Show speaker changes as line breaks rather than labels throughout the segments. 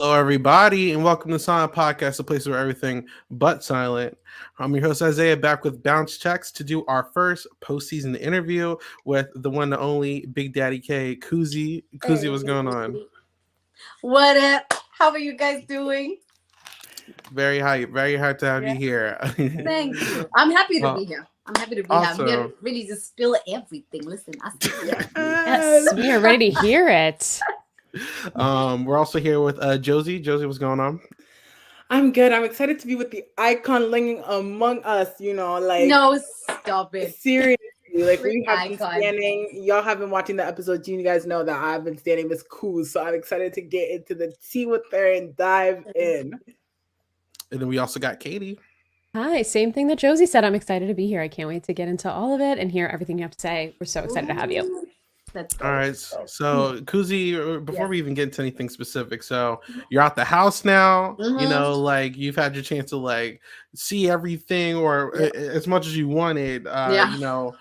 Hello, everybody, and welcome to Silent Podcast, the place where everything but silent. I'm your host Isaiah, back with Bounce Checks to do our first postseason interview with the one and only Big Daddy K, Kuzie. Kuzie, what's going on?
What up? How are you guys doing?
Very hyped to have
Yeah.
you here.
Thank you. I'm happy to
uh,
be here. I'm happy to be here. I'm here to
also,
really just spill everything. Listen, I spill everything.
Yes, we are ready to hear it.
we're also here with Josie. Josie, what's going on?
I'm good. I'm excited to be with the icon living among us.
No, stop it.
Seriously, like
Freak
we have been
icon.
standing. Y'all have been watching the episodes. You guys know that I've been standing Miss Cool, so I'm excited to get into the tea with her and dive in.
And then we also got Katie.
Hi, same thing that Josie said. I'm excited to be here. I can't wait to get into all of it and hear everything you have to say. We're so excited to have you.
Let's go.
All right, so Kuzie, before we even get into anything specific, so you're out the house now.
Mhm.
You know, like you've had your chance to like see everything, or as much as you wanted.
Yeah.
You know,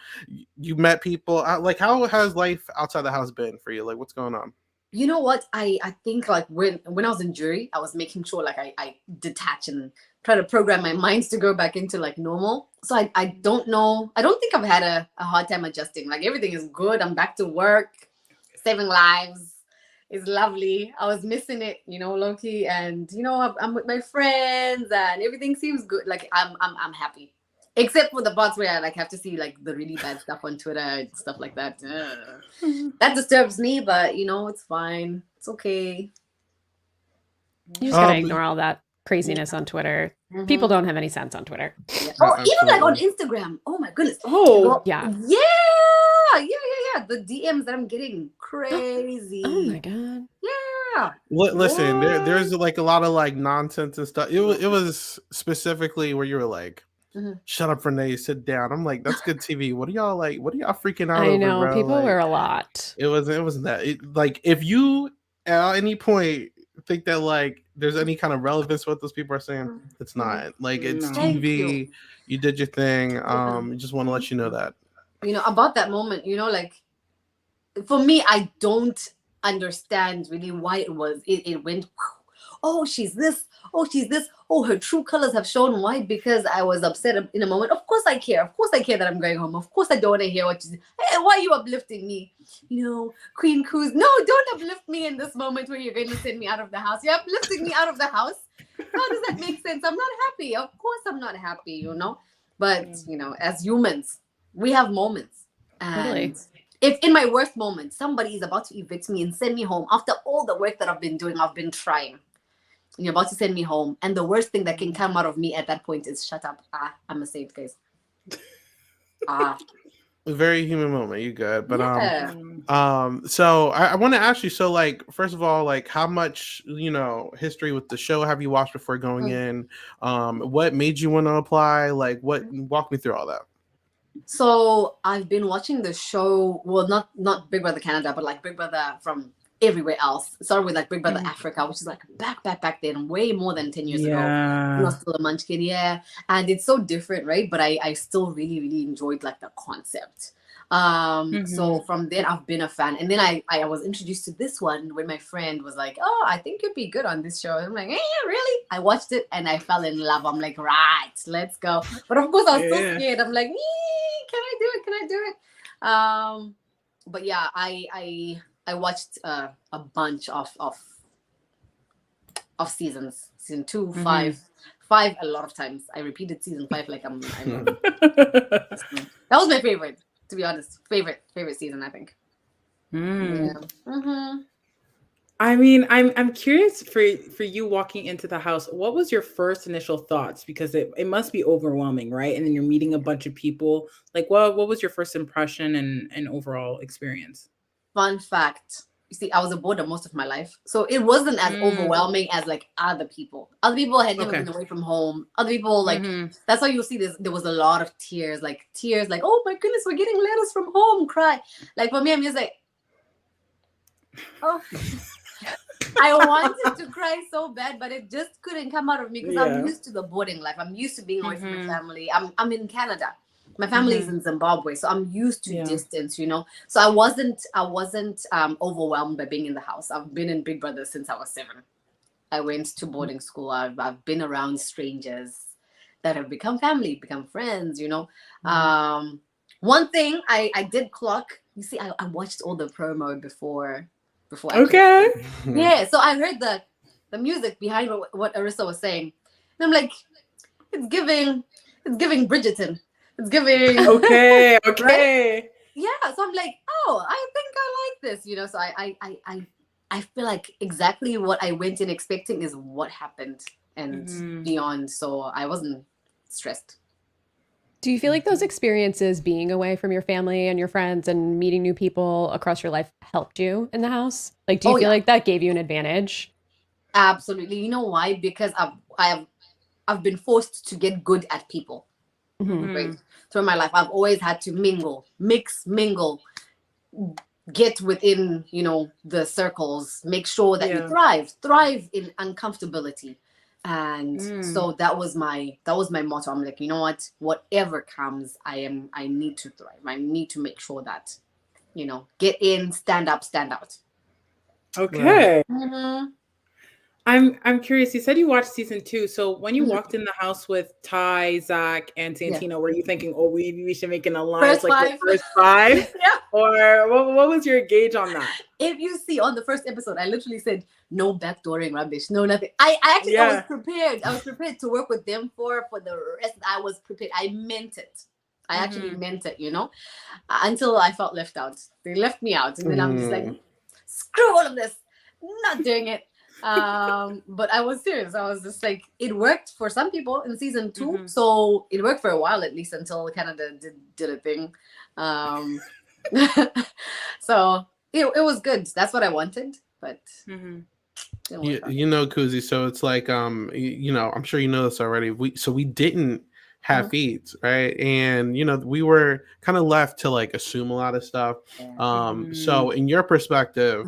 you met people. Like, how has life outside the house been for you? Like, what's going on?
You know what? I think like when I was in jury, I was making sure like I detach and try to program my minds to go back into like normal. So I don't know. I don't think I've had a hard time adjusting. Like everything is good. I'm back to work, saving lives. It's lovely. I was missing it, low-key, and I'm with my friends and everything seems good. Like I'm happy. Except for the parts where I like have to see like the really bad stuff on Twitter and stuff like that. That disturbs me, but it's fine. It's okay.
You just gotta ignore all that craziness on Twitter.
Mhm.
People don't have any sense on Twitter.
Yeah.
Oh,
Oh, even like on
absolutely.
Instagram. Oh my goodness.
Oh,
Yeah.
Yeah. The DMs that I'm getting crazy.
Oh my god.
Yeah.
Listen, there's like a lot of like nonsense and stuff. It was specifically where you were like,
Mhm.
"Shut up, Renee, sit down." I'm like, "That's good TV." What are y'all like? What are y'all freaking out
I
over,
know,
bro?
people
Like,
were a lot.
It wasn't that. Like, if you at any point think that like there's any kind of relevance to what those people are saying, it's not. Like, it's
No.
Thank
TV. You did your thing.
Yeah.
Just want to let you know that.
About that moment, like for me, I don't understand really why it went, oh, she's this, oh, she's this, oh, her true colors have shown. Why? Because I was upset in a moment. Of course I care. Of course I care that I'm going home. Of course I don't want to hear what you say. Hey, why are you uplifting me? Queen Kuz, no, don't uplift me in this moment where you're going to send me out of the house. You're uplifting me out of the house. How does that make sense? I'm not happy. Of course I'm not happy, But, as humans, we have moments. And
Totally.
if in my worst moment, somebody is about to evict me and send me home after all the work that I've been doing, I've been trying, and you're about to send me home, and the worst thing that can come out of me at that point is shut up. I'm a saint, guys.
A very human moment. You good, but
Yeah.
So I want to ask you. So, like, first of all, like, how much history with the show have you watched before going in? What made you want to apply? Like, walk me through all that.
So I've been watching the show. Well, not Big Brother Canada, but like Big Brother from everywhere else. It started with like Big Brother Africa, which is like back then, way more than 10 years ago. I was still a munchkin, yeah. And it's so different, right? But I still really, really enjoyed like the concept. So from then I've been a fan. And then I was introduced to this one when my friend was like, oh, I think you'd be good on this show. I'm like, really? I watched it and I fell in love. I'm like, right, let's go. But of course I was so scared. I'm like, can I do it? But yeah, I watched a bunch of seasons. Season 2, 5 a lot of times. I repeated season 5 like I'm that was my favorite, to be honest. Favorite season, I think. Yeah.
I mean, I'm curious for you walking into the house. What was your first initial thoughts? Because it must be overwhelming, right? And then you're meeting a bunch of people. Like, what was your first impression and overall experience?
Fun fact. You see, I was a boarder most of my life. So it wasn't as overwhelming as like other people. Other people had never been away from home. Other people, like, that's why you'll see there was a lot of tears, like, oh my goodness, we're getting letters from home, cry. Like, for me, I'm just like, oh. I wanted to cry so bad, but it just couldn't come out of me because I'm used to the boarding life. I'm used to being away from my family. I'm in Canada. My family is in Zimbabwe, so I'm used to distance, So I wasn't overwhelmed by being in the house. I've been in Big Brother since I was 7. I went to boarding school. I've been around strangers that have become family, become friends, you know. One thing I did clock, you see, I watched all the promo before I
Okay.
yeah, so I heard the music behind what Arissa was saying. And I'm like, it's giving Bridgerton. It's giving
Okay.
right? Yeah. So I'm like, oh, I think I like this, you know. So I feel like exactly what I went in expecting is what happened and beyond. So I wasn't stressed.
Do you feel like those experiences being away from your family and your friends and meeting new people across your life helped you in the house? Like, do you feel like that gave you an advantage?
Absolutely. You know why? Because I've been forced to get good at people. Right? Through my life, I've always had to mingle, get within, you know, the circles, make sure that you thrive in uncomfortability. And so that was my motto. I'm like, you know what, whatever comes, I need to thrive. I need to make sure that, you know, get in, stand up, stand out.
Okay. I'm curious. You said you watched season 2. So when you walked in the house with Ty, Zach, and Santino, were you thinking, oh, we should make an alliance the first 5? Or what was your gauge on that?
If you see on the first episode, I literally said, no backdooring rubbish, no nothing. I was prepared. I was prepared to work with them for the rest. I was prepared. I meant it. I actually meant it, you know, until I felt left out. They left me out. And then I'm just like, screw all of this. Not doing it. But I was serious. I was just like, it worked for some people in season 2. So it worked for a while, at least until Canada did a thing. So it was good. That's what I wanted, but
you know, Kuzie, so it's like you know, I'm sure you know this already. We didn't have feeds, right? And you know, we were kind of left to like assume a lot of stuff. So in your perspective,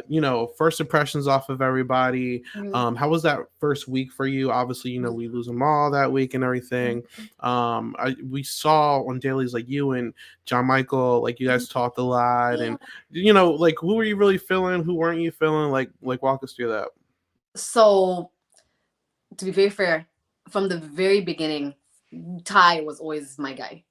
you know, first impressions off of everybody, how was that first week for you? Obviously, you know, we lose them all that week and everything. We saw on dailies like you and John Michael, like you guys talked a lot, and you know, like who were you really feeling? Who weren't you feeling? Like walk us through that.
So to be very fair, from the very beginning, Ty was always my guy.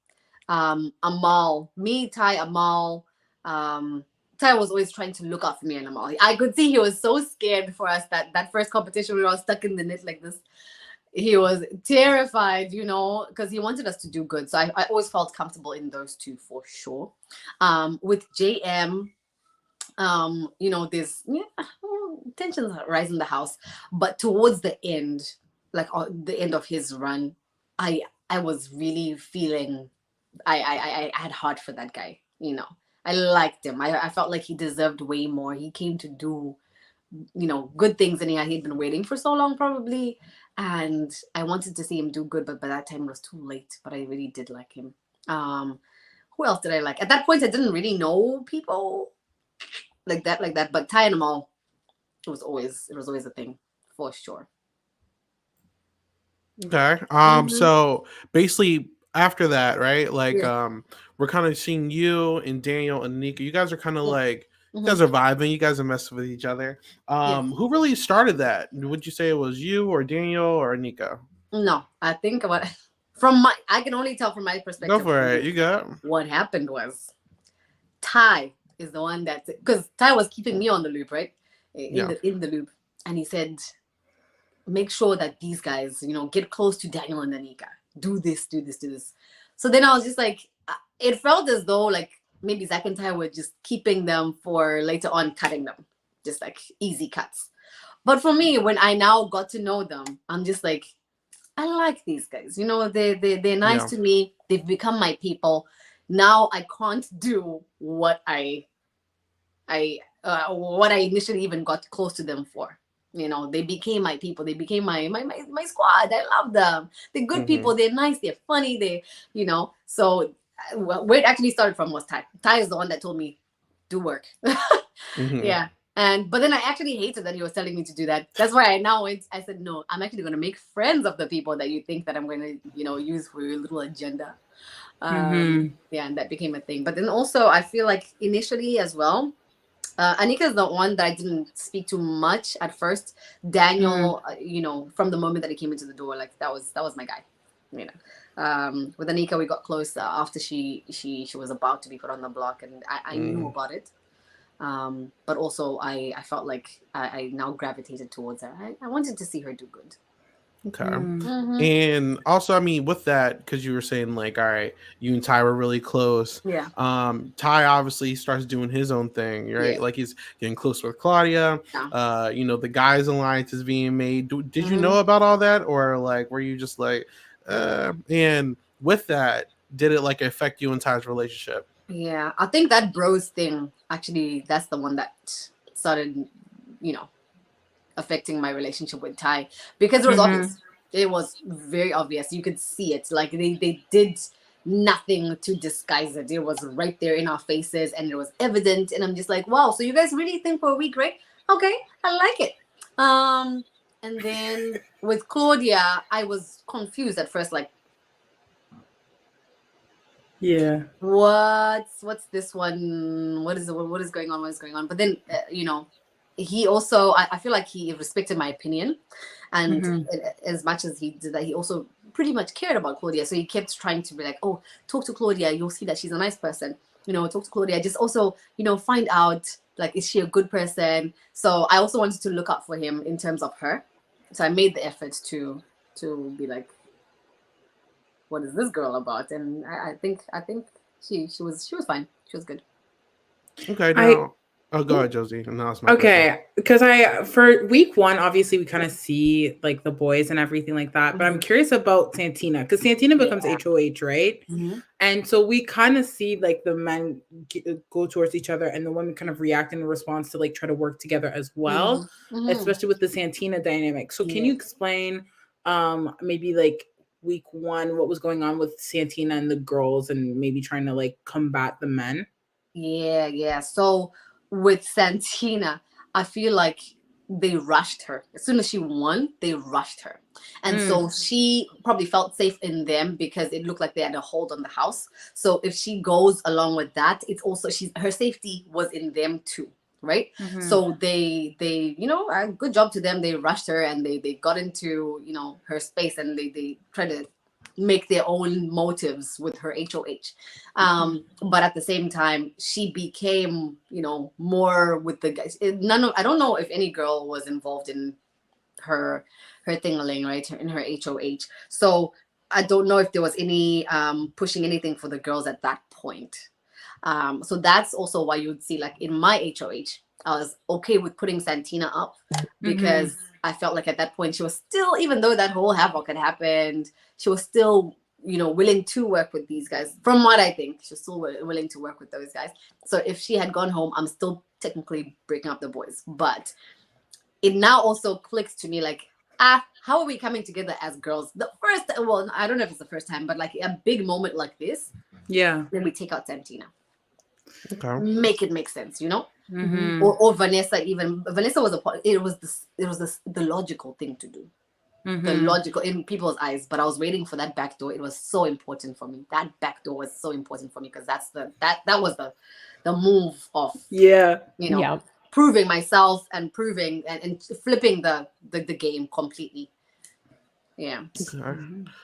Amal, Ty, Amal, Ty was always trying to look out for me and Amal. I could see he was so scared for us that first competition we were all stuck in the net like this. He was terrified, you know, because he wanted us to do good. So I always felt comfortable in those two for sure. With JM, you know, there's tensions rise in the house, but towards the end, like the end of his run, I was really feeling I had heart for that guy, you know. I liked him. I felt like he deserved way more. He came to do, you know, good things, and he'd been waiting for so long probably, and I wanted to see him do good, but by that time it was too late. But I really did like him. Who else did I like? At that point I didn't really know people like that, but Ty and them all, it was always a thing for sure.
Okay. So basically after that, right? Like we're kind of seeing you and Daniel and Nika. You guys are kind of like you guys are vibing, you guys are messing with each other. Who really started that? Would you say it was you or Daniel or Nika?
No, I think I can only tell from my perspective.
Go for it. You got
what happened was Ty is the one that, because Ty was keeping me on the loop, right? In the loop. And he said, make sure that these guys, you know, get close to Daniel and Nika. Do this. So then I was just like, it felt as though like maybe Zach and Ty were just keeping them for later on cutting them. Just like easy cuts. But for me, when I now got to know them, I'm just like, I like these guys. You know, they're nice to me. They've become my people. Now I can't do what I initially even got close to them for. You know, they became my people. They became my squad. I love them. They're good people. They're nice. They're funny. They, you know. So where it actually started from was Ty. Ty is the one that told me, do work. Yeah. But then I actually hated that he was telling me to do that. That's why I said, no, I'm actually going to make friends of the people that you think that I'm going to, you know, use for your little agenda. Yeah, and that became a thing. But then also I feel like initially as well, Anika's the one that I didn't speak to much at first. Daniel, from the moment that he came into the door, like that was my guy. With Anika, we got close after she was about to be put on the block, and I knew about it. But also I felt like I now gravitated towards her. I wanted to see her do good.
Okay. And also, I mean, with that, because you were saying like, all right, you and Ty were really close.
Yeah.
Ty obviously starts doing his own thing, right?
Yeah.
Like he's getting close with Claudia.
Yeah.
The guys' alliance is being made. Did you know about all that, or like were you just like, and with that, did it like affect you and Ty's relationship?
Yeah, I think that bros thing actually, that's the one that started, affecting my relationship with Ty, because it was obvious. It was very obvious. You could see it. Like they did nothing to disguise it. It was right there in our faces, and it was evident. And I'm just like, wow. So you guys really think we're weak, right? Okay, I like it. And then with Claudia, I was confused at first, like,
yeah,
what's this one? What is going on? What is going on? But then, he also, I feel like he respected my opinion, and as much as he did that, he also pretty much cared about Claudia. So he kept trying to be like, oh, talk to Claudia, you'll see that she's a nice person. Talk to Claudia, just also, find out, like, is she a good person? So I also wanted to look out for him in terms of her. So I made the effort to be like, what is this girl about? And I think she was fine. She was good.
Okay, now go ahead, Josie. No, it's my
okay, because for week 1, obviously we kind of see like the boys and everything like that. But I'm curious about Santina, because Santina becomes HOH, right? And so we kind of see like the men go towards each other, and the women kind of react in response to like try to work together as well, especially with the Santina dynamic. So can you explain maybe like week 1 what was going on with Santina and the girls, and maybe trying to like combat the men?
Yeah. So with Santina, I feel like they rushed her. As soon as she won, they rushed her. And so she probably felt safe in them because it looked like they had a hold on the house. So if she goes along with that, it's also her safety was in them too. Right. So they good job to them. They rushed her, and they got into, her space, and they tried to make their own motives with her HOH. But at the same time, she became, more with the guys. I don't know if any girl was involved in her thingling, right? In her HOH. So I don't know if there was any pushing anything for the girls at that point. So that's also why you would see, like, in my HOH, I was okay with putting Santina up because I felt like at that point she was still, even though that whole havoc had happened, she was still, willing to work with these guys. From what I think, she was still willing to work with those guys. So if she had gone home, I'm still technically breaking up the boys. But it now also clicks to me like, how are we coming together as girls? I don't know if it's the first time, but like a big moment like this.
Yeah.
Then we take out Santina.
Okay.
Make it make sense, or Vanessa. Even Vanessa was the logical thing to do, the logical in people's eyes. But I was waiting for that back door. It was so important for me. That back door was so important for me because that was the move of proving myself and proving and flipping the game completely. Yeah.
Okay.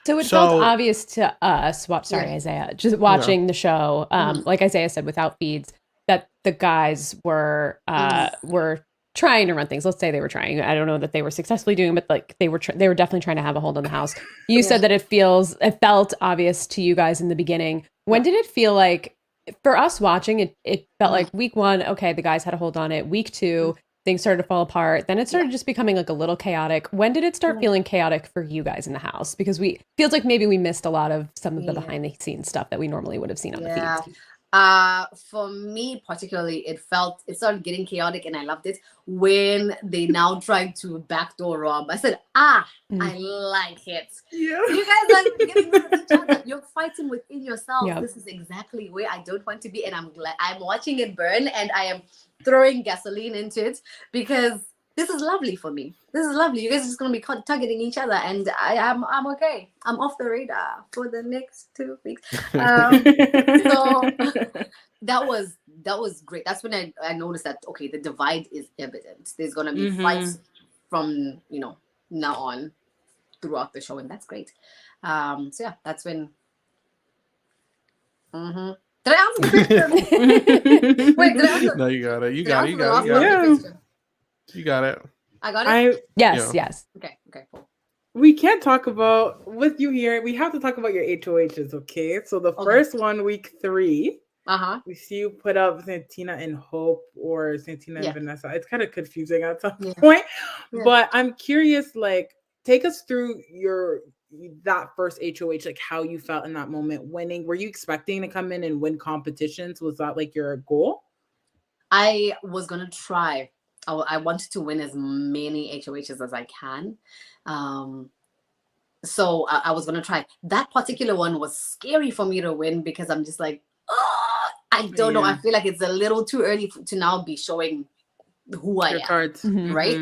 So it felt obvious to us, Isaiah, just watching the show, like Isaiah said, without feeds, that the guys were trying to run things. Let's say they were trying. I don't know that they were successfully doing, but like they were definitely trying to have a hold on the house. You said that it felt obvious to you guys in the beginning. When did it feel like, for us watching it felt like week 1, okay, the guys had a hold on it. Week 2, things started to fall apart. Then it started just becoming like a little chaotic. When did it start feeling chaotic for you guys in the house? Because feels like maybe we missed a lot of some of the behind the scenes stuff that we normally would have seen on the feeds.
For me particularly, it started getting chaotic, and I loved it when they now tried to backdoor Rob. I said, I like it. Yeah. You guys are getting rid of each other. You're fighting within yourself. Yep. This is exactly where I don't want to be, and I'm glad I'm watching it burn, and I am throwing gasoline into it because this is lovely for me. This is lovely. You guys are just going to be targeting each other, and I'm okay. I'm off the radar for the next 2 weeks. So that was that was great. That's when I noticed that, okay, the divide is evident. There's going to be fights from, now on throughout the show. And that's great. So yeah, that's when. Did I answer the question? Wait, did I answer?
No, you got it. You
did I
got it. You
answer the
got it.
last part of the question?
You got it.
I got it?
Yes.
Okay, cool.
We can't talk about, with you here, we have to talk about your HOHs, okay? So the first one, week 3, we see you put up Santina and Hope or Santina and Vanessa. It's kind of confusing at some point. Yeah. But I'm curious, like, take us through that first HOH, like how you felt in that moment winning. Were you expecting to come in and win competitions? Was that like your goal?
I was going to try. I wanted to win as many HOHs as I can. So I was going to try. That particular one was scary for me to win because I'm just like, I don't know. I feel like it's a little too early to now be showing who I am. Cards. Right?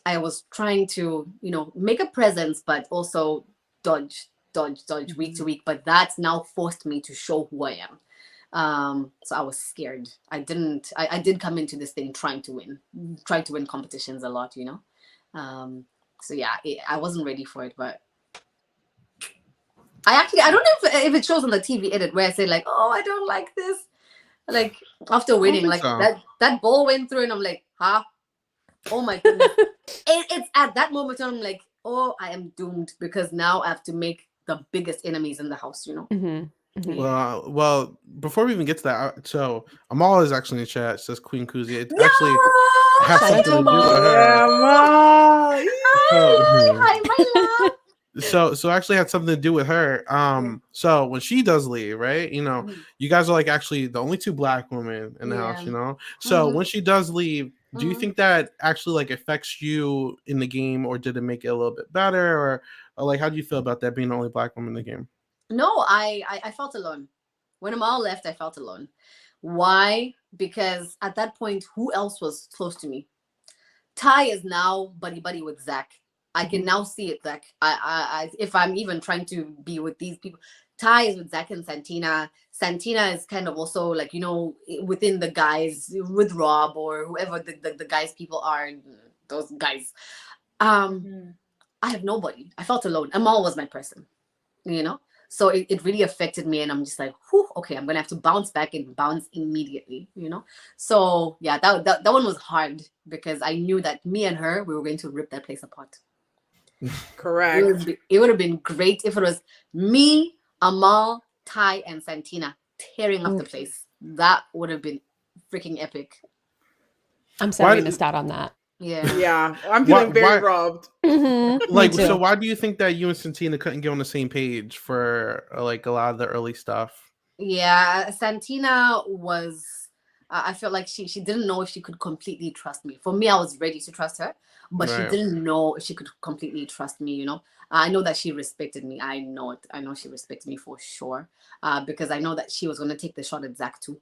I was trying to, make a presence, but also dodge week to week. But that's now forced me to show who I am. So I was scared. I did come into this thing trying to win competitions a lot, So yeah, I wasn't ready for it, but I don't know if it shows on the TV edit where I say like, oh, I don't like this. Like after winning, like that ball went through and I'm like, huh? Oh my goodness. It's at that moment when I'm like, oh, I am doomed because now I have to make the biggest enemies in the house,
Well, before we even get to that, so Amal is actually in the chat. It says Queen Kuzie. It actually has something to do with her.
Hi, my love.
So actually had something to do with her. So when she does leave, right? You guys are like actually the only 2 Black women in the house, So when she does leave, do you think that actually like affects you in the game, or did it make it a little bit better, or like how do you feel about that being the only Black woman in the game?
No, I felt alone. When Amal left, I felt alone. Why? Because at that point, who else was close to me? Ty is now buddy with Zach. I can now see it, Zach. I if I'm even trying to be with these people, Ty is with Zach and Santina. Santina is kind of also like, within the guys with Rob or whoever the guys people are, those guys. I have nobody. I felt alone. Amal was my person, So it really affected me, and I'm just like, whew, okay, I'm gonna have to bounce back and bounce immediately, So yeah, that one was hard because I knew that me and her, we were going to rip that place apart.
Correct.
It would have been great if it was me, Amal, Ty, and Santina tearing up the place. That would have been freaking epic.
I'm sorry we missed out on that.
Yeah.
I'm feeling very robbed.
Like, so why do you think that you and Santina couldn't get on the same page for like a lot of the early stuff?
Yeah, Santina was. I felt like she didn't know if she could completely trust me. For me, I was ready to trust her, but she didn't know if she could completely trust me. I know that she respected me. I know it. I know she respected me for sure, because I know that she was going to take the shot at Zach too,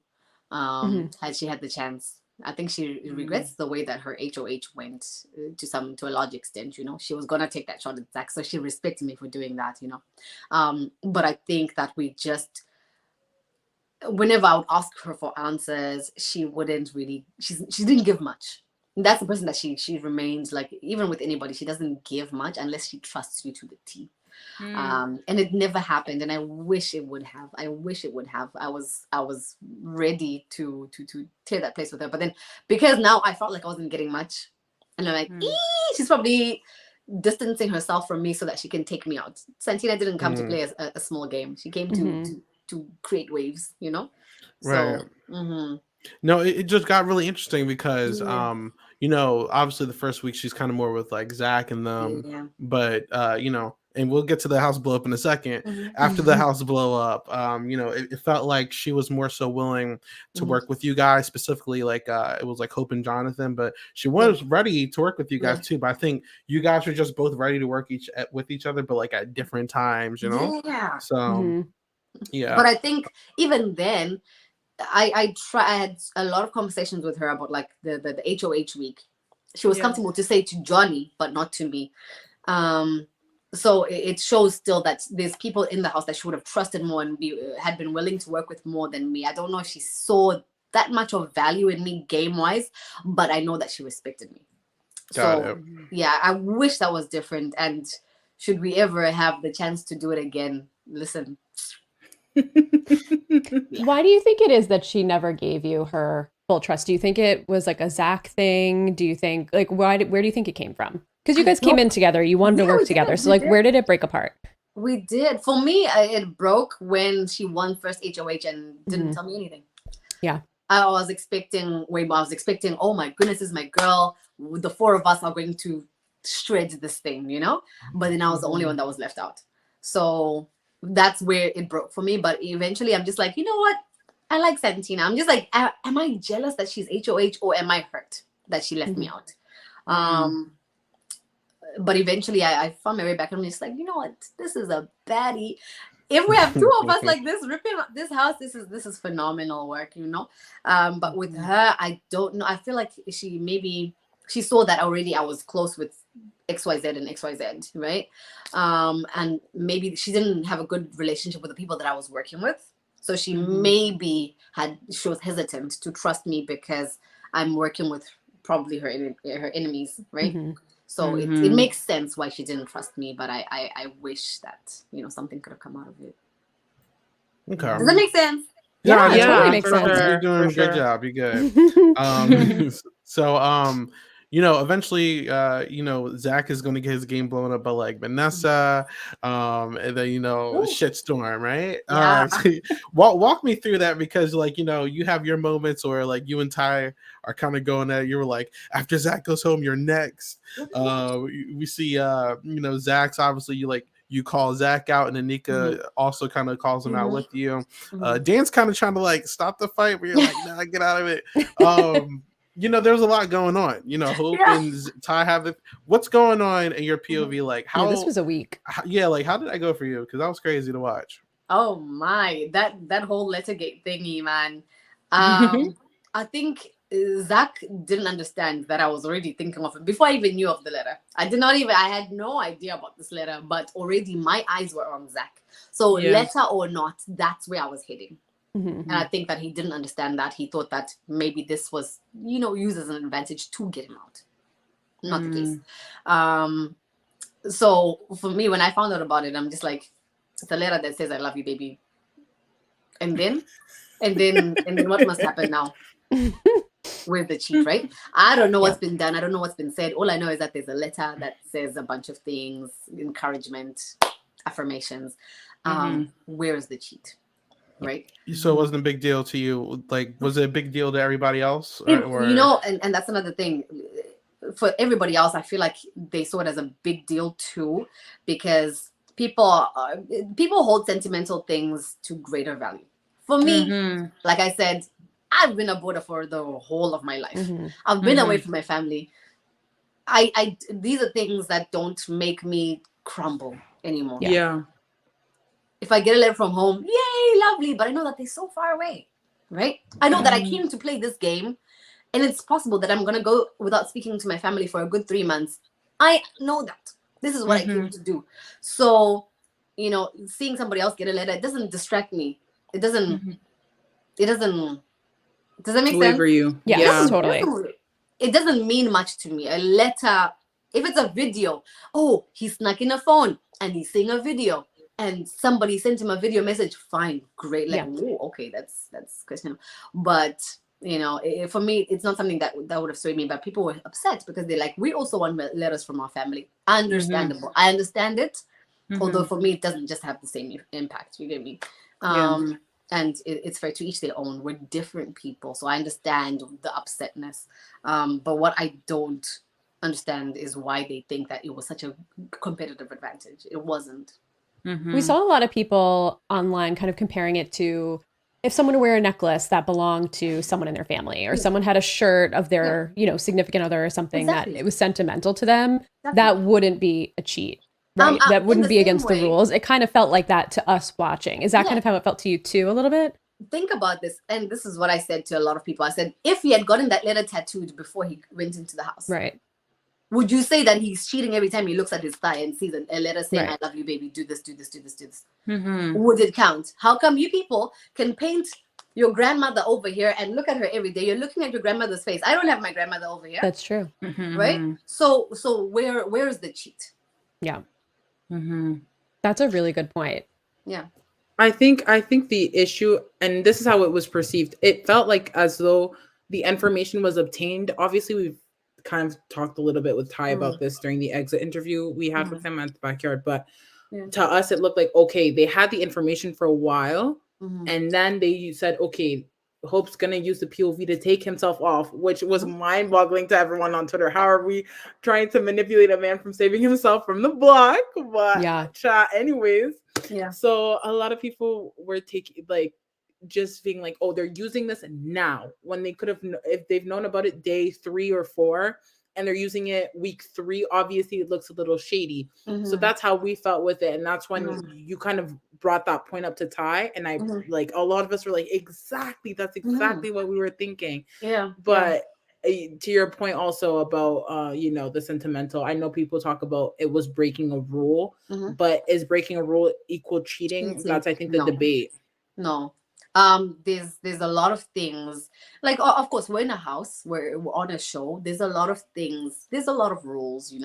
had she had the chance. I think she regrets the way that her HOH went to a large extent. She was going to take that shot at Zach, so she respected me for doing that. But I think that we just. Whenever I would ask her for answers, she wouldn't really. She didn't give much. That's the person that she remains like. Even with anybody, she doesn't give much unless she trusts you to the T. And it never happened. And I wish it would have. I was ready to tear that place with her. But then because now I felt like I wasn't getting much, and I'm like, she's probably distancing herself from me so that she can take me out. Santina didn't come to play a small game. She came to create waves,
Right.
So,
No, it just got really interesting because obviously the first week she's kind of more with like Zach and them, but and we'll get to the house blow up in a second. After the house blow up, it felt like she was more so willing to work with you guys, specifically like it was like Hope and Jonathan, but she was ready to work with you guys too. But I think you guys were just both ready to work with each other, but like at different times,
Yeah.
So yeah.
But I think even then, I had a lot of conversations with her about like the HOH week. She was comfortable to say to Johnny, but not to me. So it shows still that there's people in the house that she would have trusted more and had been willing to work with more than me. I don't know if she saw that much of value in me game wise, but I know that she respected me. So yeah, I wish that was different. And should we ever have the chance to do it again, listen.
Why do you think it is that she never gave you her full trust? Do you think it was like a Zach thing? Do you think like where do you think it came from? Because you guys came in together, you wanted to work together. So like, where did it break apart?
We did. For me, it broke when she won first HOH and didn't tell me anything.
Yeah.
I was expecting way more. I was expecting, oh my goodness, this is my girl. The four of us are going to shred this thing, you know? But then I was the only one that was left out. So that's where it broke for me. But eventually I'm just like, you know what? I like Santina. I'm just like, am I jealous that she's HOH or am I hurt that she left me out? But eventually I found my way back and I'm just like, you know what? This is a baddie. If we have two of us like this ripping up this house, this is phenomenal work, you know. But with her, I don't know. I feel like she saw that already I was close with XYZ and XYZ, right? And maybe she didn't have a good relationship with the people that I was working with. So she maybe she was hesitant to trust me because I'm working with probably her enemies, right? So it makes sense why she didn't trust me, but I wish that, you know, something could have come out of it.
Okay.
Does that make sense?
Yeah, it totally makes sense.
You're doing a good job. You're good. So, you know, eventually, you know, Zach is going to get his game blown up by like Vanessa, and then, you know, shitstorm, right?
Yeah.
So walk me through that because, like, you know, you have your moments or like you and Ty are kind of going at it. You were like, after Zach goes home, you're next. We see, you know, Zach's obviously you call Zach out and Anika also kind of calls him out with you. Dan's kind of trying to like stop the fight where you're like, nah, get out of it. You know, there's a lot going on. You know, Hope and Ty have it. What's going on in your POV? Like, how
this was a week.
Like, how did that go for you? Because that was crazy to watch.
Oh my, that whole Lettergate thingy, man. I think Zach didn't understand that I was already thinking of it before I even knew of the letter. I had no idea about this letter, but already my eyes were on Zach. So letter or not, that's where I was heading. And I think that he didn't understand that. He thought that maybe this was, you know, used as an advantage to get him out. Not the case. So for me, when I found out about it, I'm just like, it's a letter that says, I love you, baby. And then what must happen now? With the cheat, right? I don't know what's been done. I don't know what's been said. All I know is that there's a letter that says a bunch of things, encouragement, affirmations. Where is the cheat? Right.
So it wasn't a big deal to you. Like, was it a big deal to everybody else? Or...
You know, and that's another thing. For everybody else, I feel like they saw it as a big deal too, because people hold sentimental things to greater value. For me, like I said, I've been a boarder for the whole of my life. I've been away from my family. These are things that don't make me crumble anymore.
Yeah.
If I get a letter from home, yay, lovely. But I know that they're so far away, right? I know that I came to play this game, and it's possible that I'm going to go without speaking to my family for a good 3 months. I know that. This is what I came to do. So, you know, seeing somebody else get a letter, it doesn't distract me. It doesn't, does that make sense?
For you.
Yeah, totally.
It doesn't mean much to me. A letter, if it's a video, oh, he snuck in a phone and he's seeing a video. And somebody sent him a video message. Fine, great. Like, okay, that's questionable. But you know, for me, it's not something that would have swayed me. But people were upset because they're like, we also want letters from our family. Understandable. I understand it. Although for me, it doesn't just have the same impact. You get me? And it's fair to each their own. We're different people, so I understand the upsetness. But what I don't understand is why they think that it was such a competitive advantage. It wasn't.
We saw a lot of people online kind of comparing it to if someone would wear a necklace that belonged to someone in their family, or someone had a shirt of their, you know, significant other or something that it was sentimental to them, that wouldn't be a cheat, right? That wouldn't be against the rules. It kind of felt like that to us watching. Is that kind of how it felt to you too, a little bit?
Think about this. And this is what I said to a lot of people. I said, if he had gotten that letter tattooed before he went into the house.
Right.
Would you say that he's cheating every time he looks at his thigh and sees a letter saying,
Right.
I love you, baby, do this, do this, do this, do this?
Mm-hmm.
Would it count? How come you people can paint your grandmother over here and look at her every day? You're looking at your grandmother's face. I don't have my grandmother over here.
That's true.
Mm-hmm.
Right? So where is the cheat?
Yeah.
Mm-hmm.
That's a really good point.
Yeah.
I think the issue, and this is how it was perceived, it felt like as though the information was obtained. Obviously, we've kind of talked a little bit with Ty about this during the exit interview we had with him at the backyard, but to us, it looked like, okay, they had the information for a while, and then they said, okay, Hope's gonna use the POV to take himself off, which was mind-boggling to everyone on Twitter. How are we trying to manipulate a man from saving himself from the block? But anyways, so a lot of people were taking just being like, oh, they're using this now when they could have, if they've known about it day 3 or 4 and they're using it week 3, obviously it looks a little shady. So that's how we felt with it. And that's when you kind of brought that point up to Ty, and I like a lot of us were like, exactly, that's exactly what we were thinking. But to your point also about the sentimental, I know people talk about it was breaking a rule, but is breaking a rule equal cheating? That's, I think, the debate.
No. There's a lot of things, like, of course, we're in a house, we're on a show, there's a lot of things, there's a lot of rules,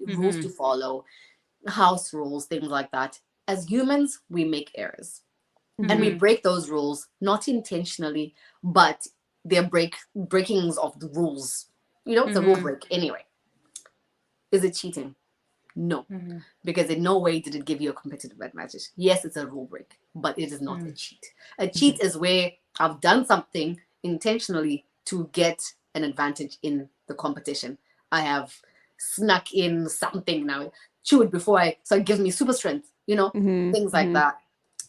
rules to follow, house rules, things like that. As humans, we make errors, and we break those rules, not intentionally, but they're breakings of the rules. It's a rule break anyway. Is it cheating? No, because in no way did it give you a competitive advantage. Yes, it's a rule break, but it is not a cheat. A cheat is where I've done something intentionally to get an advantage in the competition. I have snuck in something now, chew it before so it gives me super strength, things like that.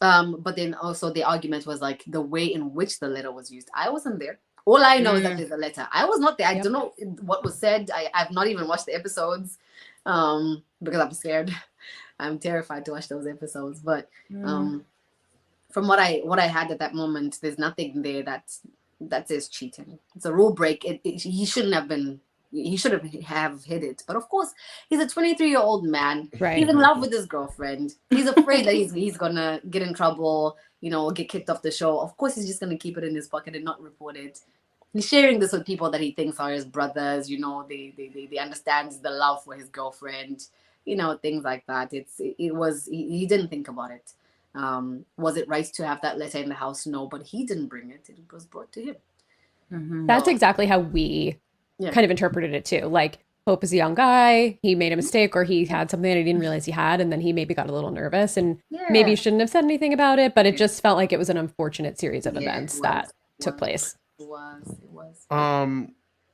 But then also the argument was like the way in which the letter was used. I wasn't there. All I know is that there's a letter. I was not there. I don't know what was said. I've not even watched the episodes. Because I'm scared. I'm terrified to watch those episodes. But from what I had at that moment, there's nothing there that says cheating. It's a rule break. He shouldn't have been. He should have hit it. But of course, he's a 23-year-old man.
Right.
He's in love with his girlfriend. He's afraid that he's gonna get in trouble. Get kicked off the show. Of course, he's just gonna keep it in his pocket and not report it. He's sharing this with people that he thinks are his brothers. They understand the love for his girlfriend. Things like that. He didn't think about it. Was it right to have that letter in the house? No, but he didn't bring it. It was brought to him.
That's exactly how we kind of interpreted it too. Like, Hope is a young guy. He made a mistake, or he had something that he didn't realize he had, and then he maybe got a little nervous and maybe shouldn't have said anything about it. But it just felt like it was an unfortunate series of events that took place.
It was.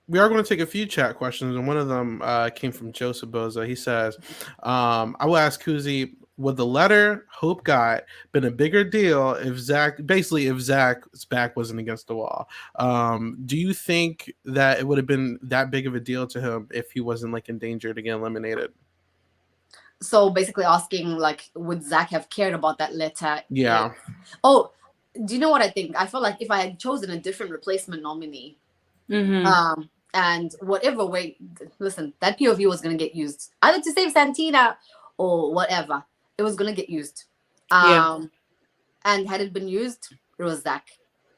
We are going to take a few chat questions, and one of them came from Joseph Boza. He says, I will ask Kuzie, would the letter Hope got been a bigger deal if Zach's back wasn't against the wall? Do you think that it would have been that big of a deal to him if he wasn't in danger to get eliminated?
So basically asking, would Zach have cared about that letter?
Yeah.
Oh, do you know what I think? I feel like if I had chosen a different replacement nominee, and whatever way, listen, that POV was going to get used either to save Santina or whatever. It was going to get used. And had it been used, it was Zach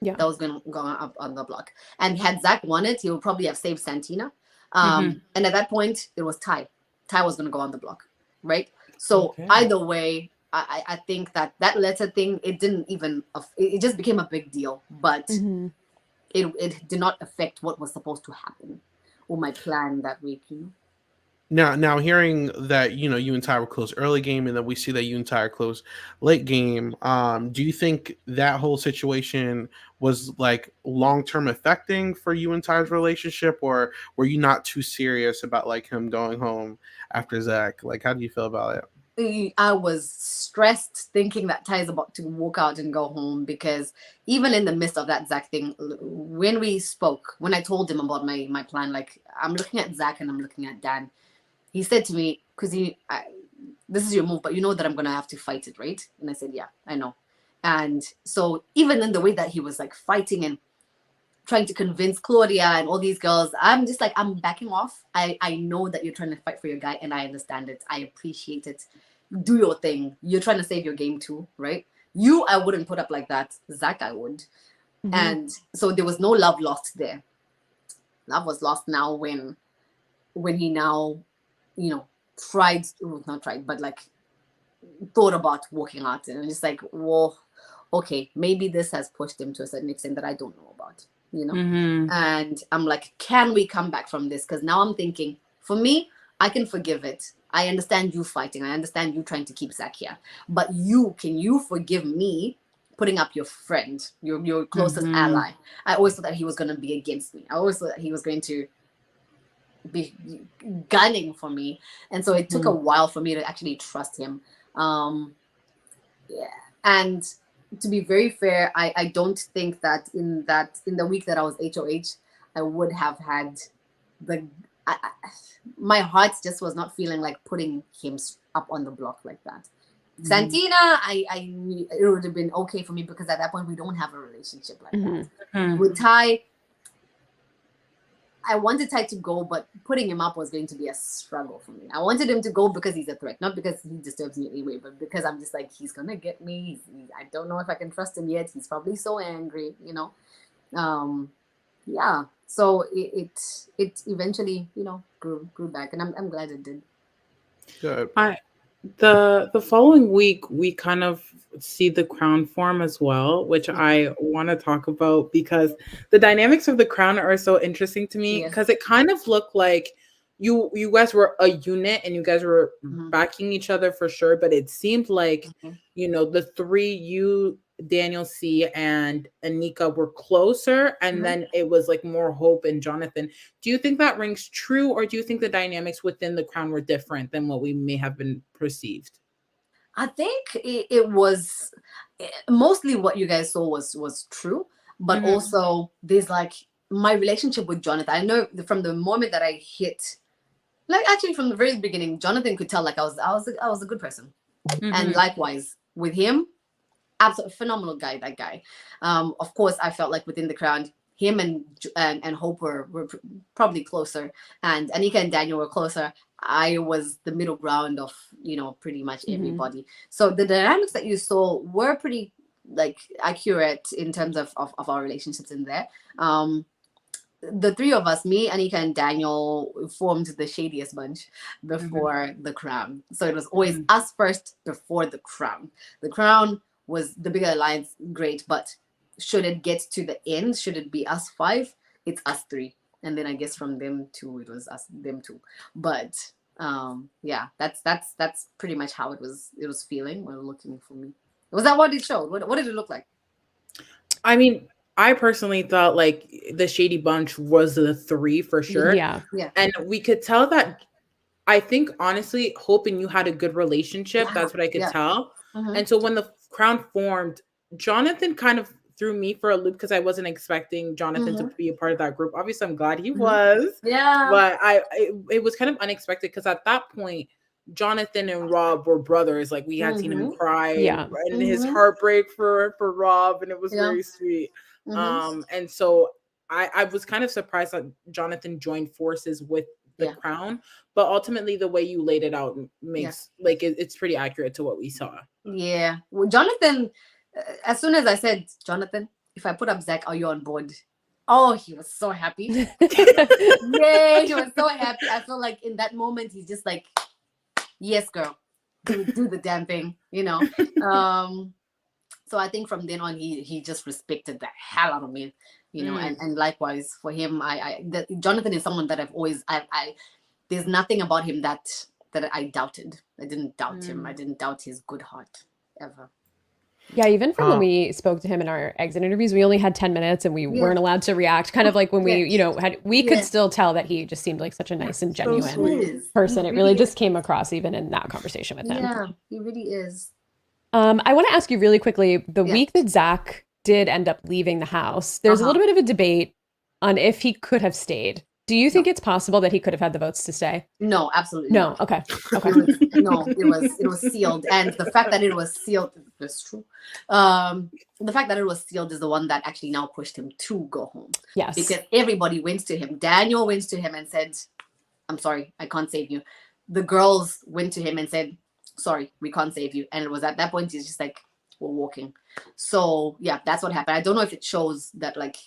that was going to go up on the block. And had Zach won it, he would probably have saved Santina. And at that point, it was Ty. Ty was going to go on the block, right? So either way, I think that letter thing, it didn't even, it just became a big deal. But it did not affect what was supposed to happen or my plan that week,
Now hearing that, you and Ty were close early game, and then we see that you and Ty are close late game, do you think that whole situation was long-term affecting for you and Ty's relationship, or were you not too serious about him going home after Zach? How do you feel about it?
I was stressed thinking that Ty is about to walk out and go home, because even in the midst of that Zach thing, when I told him about my plan, I'm looking at Zach and I'm looking at Dan. He said to me, Kuzie, this is your move, but you know that I'm going to have to fight it, right? And I said, yeah, I know. And so even in the way that he was fighting, and trying to convince Claudia and all these girls. I'm just like, I'm backing off. I know that you're trying to fight for your guy, and I understand it. I appreciate it. Do your thing. You're trying to save your game too, right? You, I wouldn't put up like that. Zach, I would.
Mhm.
And so there was no love lost there. Love was lost now when he now, tried, not tried, but like thought about walking out, and it's like, well, okay, maybe this has pushed him to a certain extent that I don't know about, and I'm like, can we come back from this? Because now I'm thinking, for me, I can forgive it. I understand you fighting, I understand you trying to keep Zach here, but can you forgive me putting up your friend, your closest ally? I always thought that he was going to be against me. I always thought that he was going to be gunning for me, and so it took a while for me to actually trust him. And to be very fair, I don't think that in the week that I was HOH, I would have had my heart just was not feeling like putting him up on the block like that. Santina, it would have been okay for me, because at that point we don't have a relationship like that. With Ty, I wanted Ty to go, but putting him up was going to be a struggle for me. I wanted him to go because he's a threat, not because he disturbs me anyway, but because I'm just like, he's gonna get me. I don't know if I can trust him yet. He's probably so angry, Yeah. So it eventually, grew back, and I'm glad it did.
Good.
The following week, we kind of see the crown form as well, which I want to talk about, because the dynamics of the crown are so interesting to me, because it kind of looked like you guys were a unit and you guys were backing each other for sure, but it seemed like the three, you, Daniel C, and Anika, were closer, and then it was like more Hope and Jonathan. Do you think that rings true, or do you think the dynamics within the crown were different than what we may have been perceived?
I think it was mostly what you guys saw was true, but also there's like my relationship with Jonathan. I know from the moment that I hit, like actually from the very beginning, Jonathan could tell like I was a good person, and likewise with him. Absolutely phenomenal guy, that guy. Of course, I felt like within the crown, him and Hope were probably closer, and Anika and Daniel were closer. I was the middle ground of pretty much everybody. So the dynamics that you saw were pretty like accurate in terms of our relationships in there. The three of us, me, Anika, and Daniel, formed the shadiest bunch before the crown. So it was always us first before the crown. The crown was the bigger alliance, great, but should it get to the end, should it be us five, it's us three, and then I guess from them two it was them two. But that's pretty much how it was feeling or looking for me. Was that what it showed? What did it look like?
I mean, I personally thought like the shady bunch was the three for sure.
Yeah.
And we could tell that, I think honestly, Hope and you had a good relationship. That's what I could tell. And so when the crown formed, Jonathan kind of threw me for a loop, because I wasn't expecting Jonathan to be a part of that group. Obviously, I'm glad he was.
Yeah.
But it was kind of unexpected, because at that point, Jonathan and Rob were brothers. Like we had seen him cry and his heartbreak for Rob, and it was very sweet. And so I was kind of surprised that Jonathan joined forces with the crown, but ultimately the way you laid it out makes like it's pretty accurate to what we saw.
Yeah. Well, Jonathan, as soon as I said, Jonathan, if I put up Zach, are you on board? Oh, he was so happy. Yeah, he was so happy. I feel like in that moment he's just like, yes, girl, do the damn thing, So I think from then on he just respected the hell out of me, and likewise for him. Jonathan is someone that I've always there's nothing about him that I doubted. I didn't doubt him. I didn't doubt his good heart ever.
Yeah, even from when we spoke to him in our exit interviews, we only had 10 minutes and we weren't allowed to react. Kind of like when we, we could still tell that he just seemed like such a nice and genuine person. It really just came across even in that conversation with him.
Yeah, he really is.
I want to ask you really quickly, the week that Zach did end up leaving the house, there's a little bit of a debate on if he could have stayed Do you think it's possible that he could have had the votes to stay?
No, absolutely
No.
not.
Okay.
It was sealed, and the fact that it was sealed, that's true. The fact that it was sealed is the one that actually now pushed him to go home.
Yes.
Because everybody went to him. Daniel went to him and said, "I'm sorry, I can't save you." The girls went to him and said, "Sorry, we can't save you." And it was at that point he's just like, "We're walking." So yeah, that's what happened. I don't know if it shows that, like,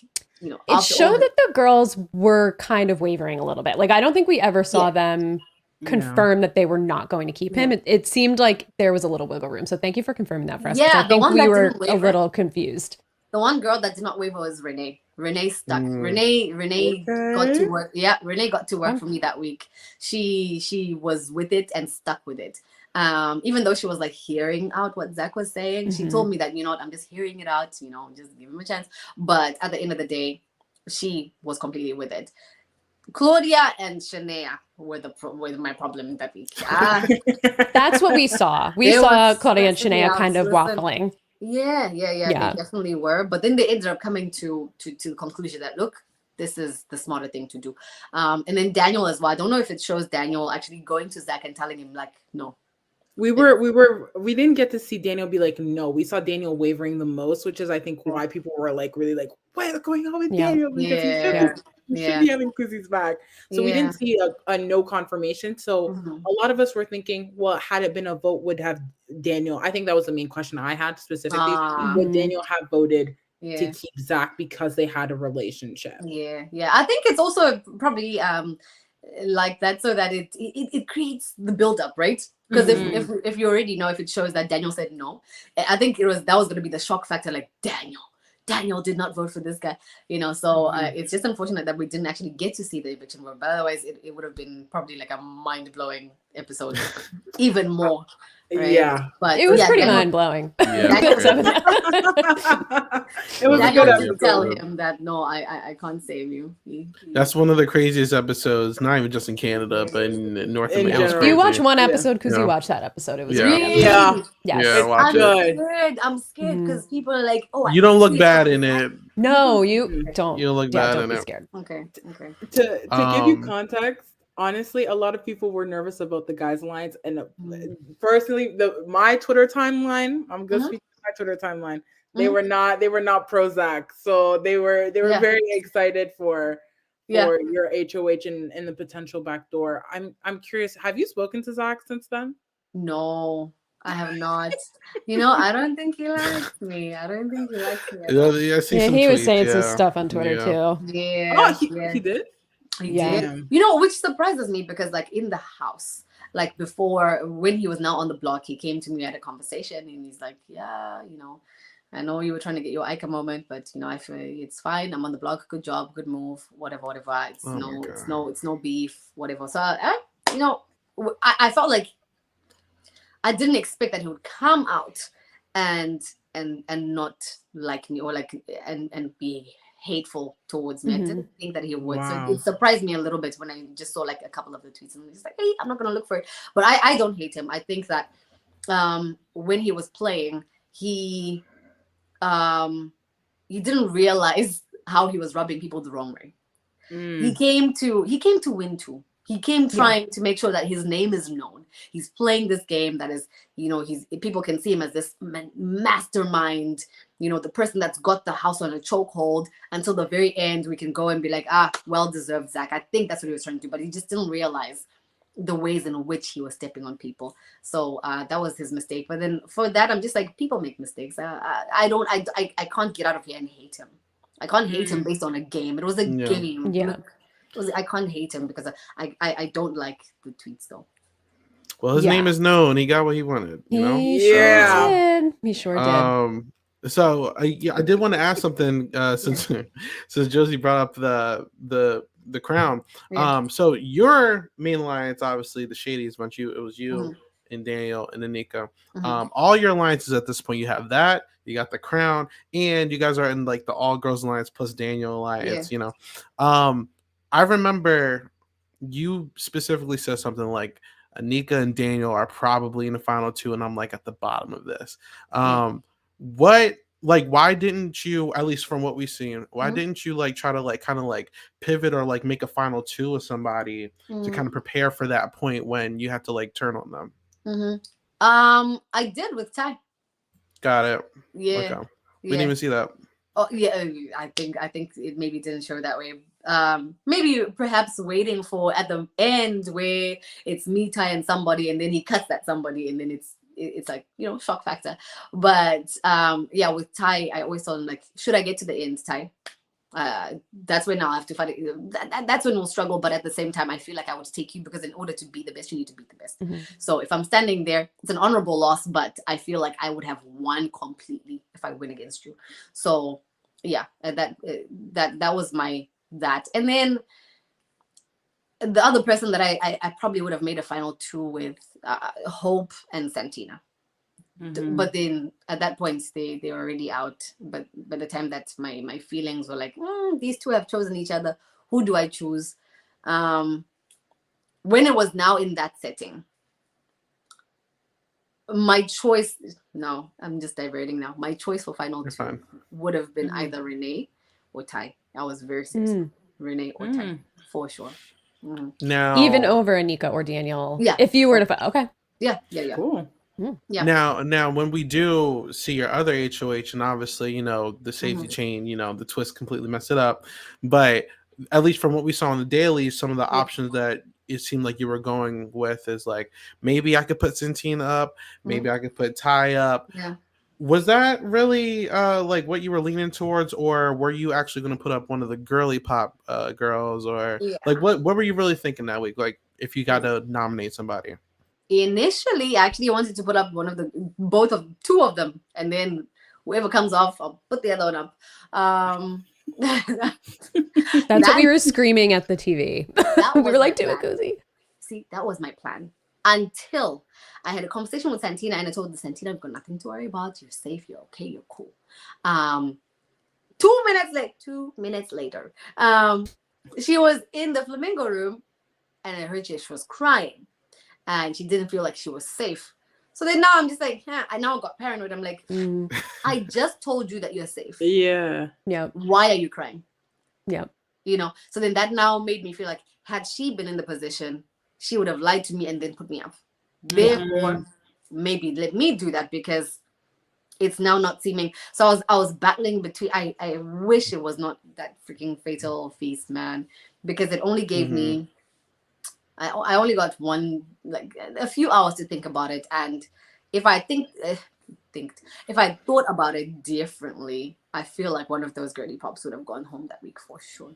you know,
it showed that the girls were kind of wavering a little bit. Like, I don't think we ever saw them confirm that they were not going to keep him. It seemed like there was a little wiggle room. So thank you for confirming that for us.
Yeah,
I think we were a little confused.
The one girl that did not waver was Renee. Renee stuck. Renee got to work. Yeah, Renee got to work for me that week. She was with it and stuck with it. Even though she was like hearing out what Zach was saying, she told me that, you know what, I'm just hearing it out, you know, just give him a chance. But at the end of the day, she was completely with it. Claudia and Shania were my problem that week.
That's what we saw. We saw Claudia and Shania kind of waffling.
Yeah. They definitely were. But then they ended up coming to the conclusion that, look, this is the smarter thing to do. And then Daniel as well. I don't know if it shows Daniel actually going to Zach and telling him, like, no.
We didn't get to see Daniel be like, no. We saw Daniel wavering the most, which is, I think, why people were like really like, what's going on with Daniel? Because he should be having Kuzie's back. So we didn't see a no confirmation. So a lot of us were thinking, well, had it been a vote, would have Daniel? I think that was the main question I had specifically. Would Daniel have voted to keep Zach because they had a relationship?
Yeah. I think it's also probably like that, so that it creates the build-up, right? Because if you already know, if it shows that Daniel said no, I think that was going to be the shock factor, like, Daniel did not vote for this guy, you know. So it's just unfortunate that we didn't actually get to see the eviction vote, but otherwise it would have been probably like a mind-blowing episode, even more. Right?
Yeah,
but it was pretty mind-blowing.
It was a good episode.
Tell him that no, I can't save you.
That's one of the craziest episodes, not even just in Canada, but in North America.
You watch one episode because you watched that episode. It was
really
yes.
I'm scared because people are like, oh,
you don't look bad in it.
No, you don't.
You don't look bad in it.
Scared.
Okay.
To give you context, honestly, a lot of people were nervous about the guys' lines, and personally, my Twitter timeline, I'm going to speak to my Twitter timeline. They were not pro Zach, so they were very excited for your HOH and the potential backdoor. I'm curious. Have you spoken to Zach since then?
No, I have not. You know, I don't think he likes me.
He
was saying some stuff on Twitter too.
Yeah.
He did.
He did. You know, which surprises me because, like, in the house, like before, when he was now on the block, he came to me at a conversation and he's like, yeah, you know, I know you were trying to get your Ica moment, but you know, I feel it's fine. I'm on the block. Good job, good move, whatever. It's no beef, whatever. So you know, I felt like I didn't expect that he would come out and not like me, or like and be hateful towards me. I didn't think that he would. Wow. So it surprised me a little bit when I just saw like a couple of the tweets and he's like, hey, I'm not gonna look for it. But I don't hate him. I think that when he was playing, he didn't realize how he was rubbing people the wrong way. He came to win too. He came trying to make sure that his name is known. He's playing this game that is, you know, people can see him as this mastermind, you know, the person that's got the house on a chokehold until the very end. We can go and be like, well deserved, Zach. I think that's what he was trying to do, but he just didn't realize the ways in which he was stepping on people. So that was his mistake. But then for that, I'm just like, people make mistakes. I can't get out of here and hate him. I can't hate him based on a game. It was a game.
Yeah.
I can't hate him because I don't like the tweets though.
Well, his name is known. He got what he wanted. You know?
He sure did.
So I did want to ask something since Josie brought up the crown. So your main alliance, obviously the Shadies bunch. It was you and Daniel and Anika. All your alliances at this point, you have that. You got the crown, and you guys are in like the all girls alliance plus Daniel alliance. You know, I remember you specifically said something like Anika and Daniel are probably in the final two, and I'm like at the bottom of this. What like, why didn't you, at least from what we've seen, why didn't you like try to like kind of like pivot or like make a final two with somebody to kind of prepare for that point when you have to like turn on them?
I did with Ty.
Got it.
Yeah.
Okay. We didn't even see that.
Oh yeah, I think it maybe didn't show that way. Maybe perhaps waiting for at the end where it's me, Ty, and somebody, and then he cuts that somebody, and then it's like, you know, shock factor. But yeah, with Ty, I always told him like, should I get to the end, Ty? That's when I'll have to fight it. That's when we'll struggle. But at the same time, I feel like I would take you because in order to be the best, you need to be the best. So if I'm standing there, it's an honorable loss, but I feel like I would have won completely if I win against you. So yeah, that was my that. And then the other person that I probably would have made a final two with Hope and Santina. But then at that point they were already out. But by the time that my feelings were like, these two have chosen each other, who do I choose? When it was now in that setting, my choice, no, I'm just diverting now. My choice for final two would have been either Renee or Ty. I was very serious. Renee or Ty, for sure.
Now,
even over Anika or Daniel.
Yeah.
If you were to fight, okay.
Yeah.
Cool.
Yeah.
Now, when we do see your other HOH, and obviously, you know, the safety chain, you know, the twist completely messed it up. But at least from what we saw on the daily, some of the options that it seemed like you were going with is like, maybe I could put Santina up, maybe I could put Ty up.
Yeah.
Was that really like what you were leaning towards, or were you actually going to put up one of the girly pop girls, or like what were you really thinking that week? Like if you got to nominate somebody?
Initially, I actually wanted to put up two of them, and then whoever comes off, I'll put the other one up.
That's what we were screaming at the TV. We were like, do it, Kuzie.
See, that was my plan until I had a conversation with Santina, and I told the Santina, I've got nothing to worry about. You're safe. You're okay. You're cool. 2 minutes later, she was in the flamingo room, and I heard she was crying. And she didn't feel like she was safe. So then now I'm just like, I now got paranoid. I'm like, I just told you that you're safe.
Yeah.
Yeah.
Why are you crying?
Yeah.
You know, so then that now made me feel like had she been in the position, she would have lied to me and then put me up. Therefore, maybe let me do that because it's now not seeming. So I was battling between, I wish it was not that freaking fatal feast, man, because it only gave me, I only got a few hours to think about it. And if I if I thought about it differently, I feel like one of those girly pops would have gone home that week for sure.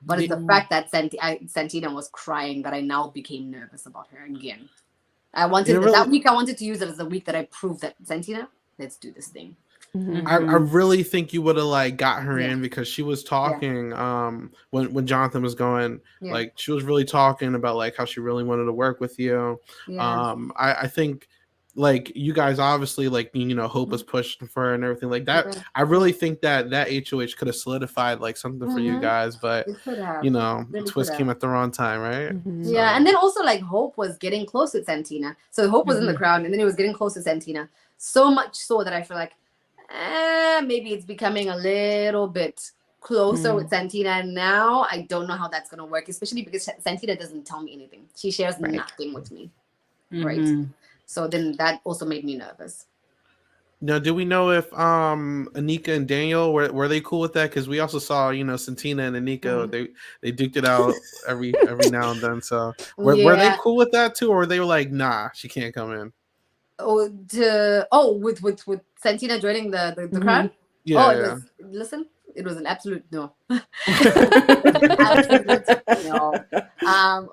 But it's the fact that Santina was crying that I now became nervous about her again. That week I wanted to use it as the week that I proved that Santina, let's do this thing.
I really think you would have like got her in because she was talking when Jonathan was going, like she was really talking about like how she really wanted to work with you. I think like you guys obviously like, you know, Hope was pushing for her and everything like that. I really think that HOH could have solidified like something for you guys, but you know, twist came at the wrong time, right?
Yeah, and then also like Hope was getting close with Santina. So Hope was in the crowd and then he was getting close to Santina. So much so that I feel like maybe it's becoming a little bit closer with Santina now. I don't know how that's going to work, especially because Santina doesn't tell me anything. She shares nothing with me. Right. So then that also made me nervous.
Now, do we know if Anika and Daniel were they cool with that? Because we also saw, you know, Santina and Anika, they duked it out every now and then. So were they cool with that too, or they were like, nah, she can't come in?
With Santina joining the crowd? Listen, it was an absolute no. Absolute no.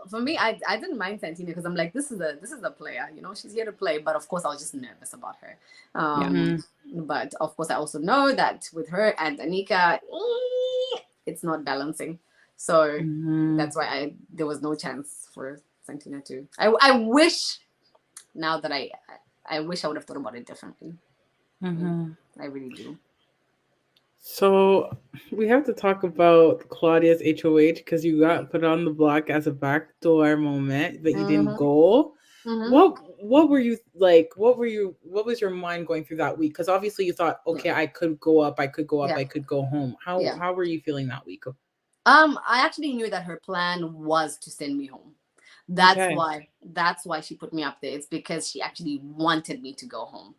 For me, I didn't mind Santina because I'm like, this is a player, you know, she's here to play. But of course, I was just nervous about her. But of course, I also know that with her and Anika, it's not balancing. So that's why there was no chance for Santina to. I wish now that I wish I would have thought about it differently. I really do.
So we have to talk about Claudia's HOH because you got put on the block as a backdoor moment, but you didn't go. What were you like? What was your mind going through that week? Because obviously you thought, okay, I could go up, I could go home. How were you feeling that week?
I actually knew that her plan was to send me home. That's why she put me up there. It's because she actually wanted me to go home.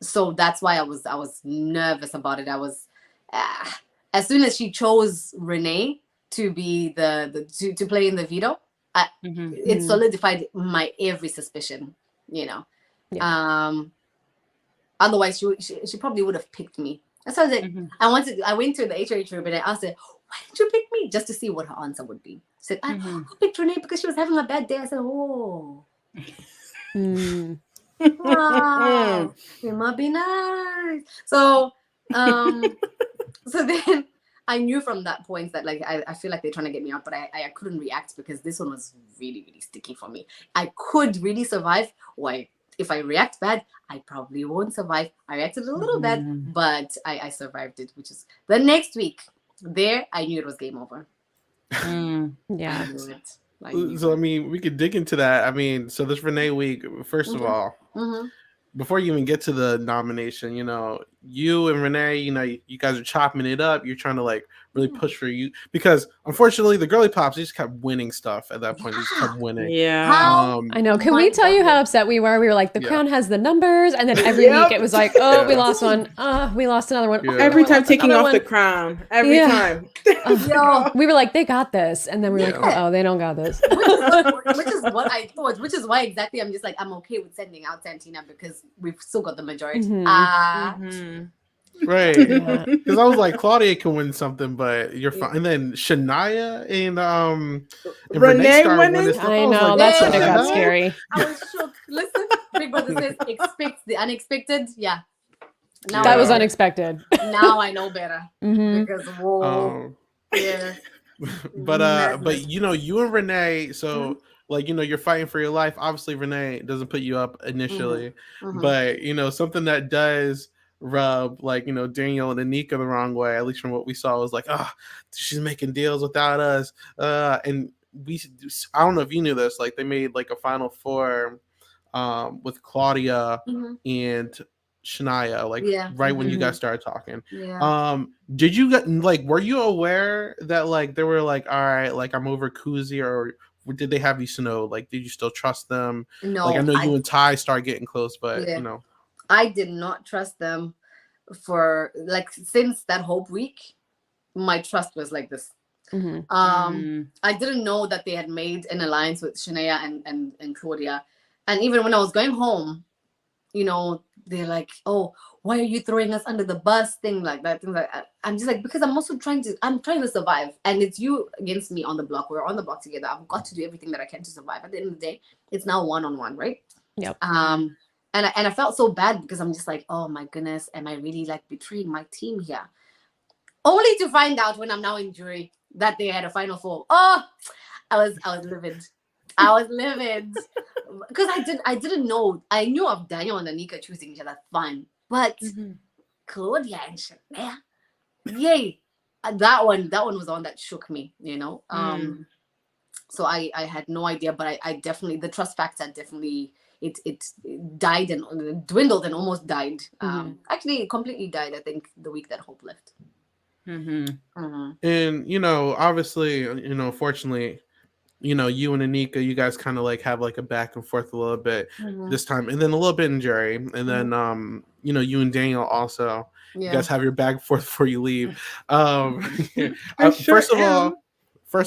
So that's why I was nervous about it. I was as soon as she chose Renee to be to play in the veto, it solidified my every suspicion, you know. Otherwise she probably would have picked me. So I was like, I went to the HOH room and I asked her, why did you pick me? Just to see what her answer would be. She said, I picked Renee because she was having a bad day. I said, oh. Wow, it might be nice. So so then I knew from that point that like I feel like they're trying to get me out, but I couldn't react because this one was really, really sticky for me. I could really survive. Why? If I react bad, I probably won't survive. I reacted a little bad, but I survived it, which is the next week. There, I knew it was game over.
Yeah.
So, I mean, we could dig into that. I mean, so this Renee week, first of all, before you even get to the nomination, you know, you and Renee, you know, you guys are chopping it up. You're trying to like really push for you because unfortunately the girly pops, they just kept winning stuff at that point. They just kept winning.
Yeah.
I know. Can we tell you how upset we were? We were like, the crown has the numbers. And then every week it was like, oh, we lost one. We lost another one.
Every time taking off the crown. Every time.
We were like, they got this. And then we were like, oh, they don't got this.
Which is what I thought. Which is why exactly I'm just like, I'm okay with sending out Santina because we've still got the majority.
Right. Because I was like, Claudia can win something, but you're fine. And then Shania and Renee winning.
I know. That's when it got scary.
I was shook. Listen, Big Brother says expect the unexpected. Yeah.
Now that was unexpected.
Now I know better. Because whoa.
But you know, you and Renee, so like, you know, you're fighting for your life. Obviously, Renee doesn't put you up initially, but you know, something that does rub like, you know, Daniel and Anika the wrong way, at least from what we saw, was like, oh, she's making deals without us. And I don't know if you knew this, like they made like a final four with Claudia and Shania, like right when you guys started talking. Did you get like, were you aware that like they were like, all right, like I'm over Kuzie, or did they have you know, like did you still trust them?
No,
like I know you and Ty started getting close, but you know,
I did not trust them for like since that Hope week. My trust was like this. I didn't know that they had made an alliance with Shania and Claudia, and even when I was going home, you know, they're like, oh, why are you throwing us under the bus, thing like that, things like that. I'm just like, because I'm also trying to survive, and it's you against me on the block. We're on the block together. I've got to do everything that I can to survive. At the end of the day, it's now 1-on-1, right?
Yep.
And I felt so bad because I'm just like, oh my goodness, am I really like betraying my team here? Only to find out when I'm now in jury that they had a final four. Oh, I was livid. I was livid because I didn't know. I knew of Daniel and Anika choosing each other, fine, but Claudia and Shania, yay! That one was the one that shook me, you know. So I had no idea, but I definitely, the trust factor definitely. It died and dwindled and almost died. Actually, it completely died, I think, the week that Hope left.
And, you know, obviously, you know, fortunately, you know, you and Anika, you guys kind of like have like a back and forth a little bit this time, and then a little bit in Jerry, and then, you know, you and Daniel also, you guys have your back and forth before you leave. First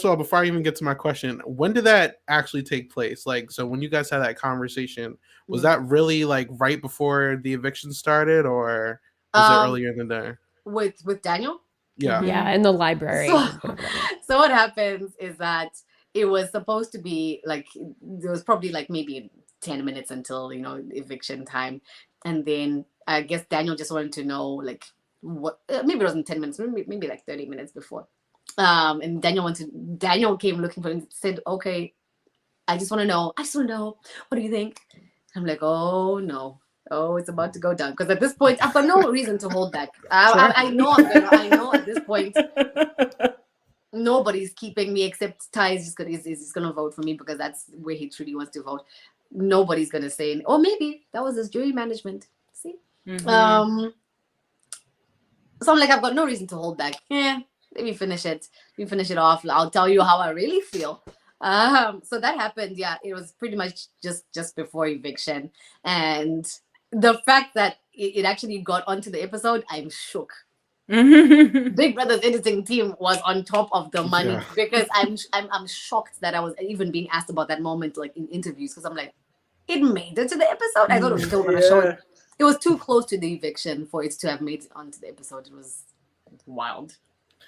of all, before I even get to my question, when did that actually take place? Like, so when you guys had that conversation, was that really like right before the eviction started, or was it earlier in the day?
With Daniel?
Yeah,
in the library.
So what happens is that it was supposed to be like, there was probably like maybe 10 minutes until, you know, eviction time, and then I guess Daniel just wanted to know like what, maybe it wasn't 10 minutes, maybe like 30 minutes before. And Daniel came looking for him and said, okay, I just want to know, what do you think? I'm like, oh no, it's about to go down, because at this point I've got no reason to hold back. I know at this point nobody's keeping me except Ty is just gonna vote for me because that's where he truly wants to vote. Nobody's gonna say, or maybe that was his jury management. See, so I'm like, I've got no reason to hold back. Yeah, let me finish it. Let me finish it off. I'll tell you how I really feel. So that happened. Yeah, it was pretty much just before eviction, and the fact that it actually got onto the episode, I'm shook. Big Brother's editing team was on top of the money because I'm shocked that I was even being asked about that moment like in interviews because I'm like, it made it to the episode. I thought it was still gonna show it. It was too close to the eviction for it to have made it onto the episode. It was wild.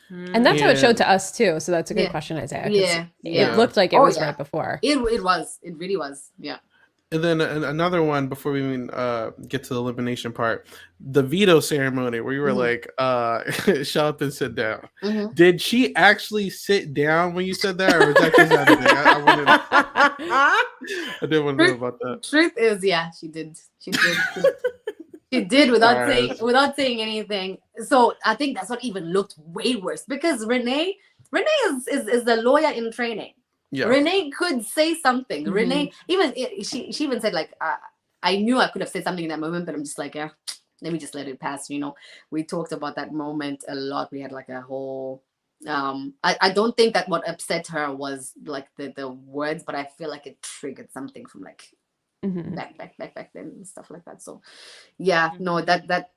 And that's how it showed to us too. So that's a good question, Isaiah. It looked like it was right before.
It was. It really was. Yeah.
And then another one before we even get to the elimination part, the veto ceremony where you were like, shut up and sit down. Did she actually sit down when you said that, or was that just editing? I didn't want to know about that.
Truth is, yeah, she did. She did without saying anything. So I think that's what even looked way worse because Renee is the lawyer in training. Yeah. Renee could say something. Renee she even said like I knew I could have said something in that moment, but I'm just like, yeah, let me just let it pass. You know, we talked about that moment a lot. We had like a whole I don't think that what upset her was like the words, but I feel like it triggered something from like back then and stuff like that. So yeah, no, that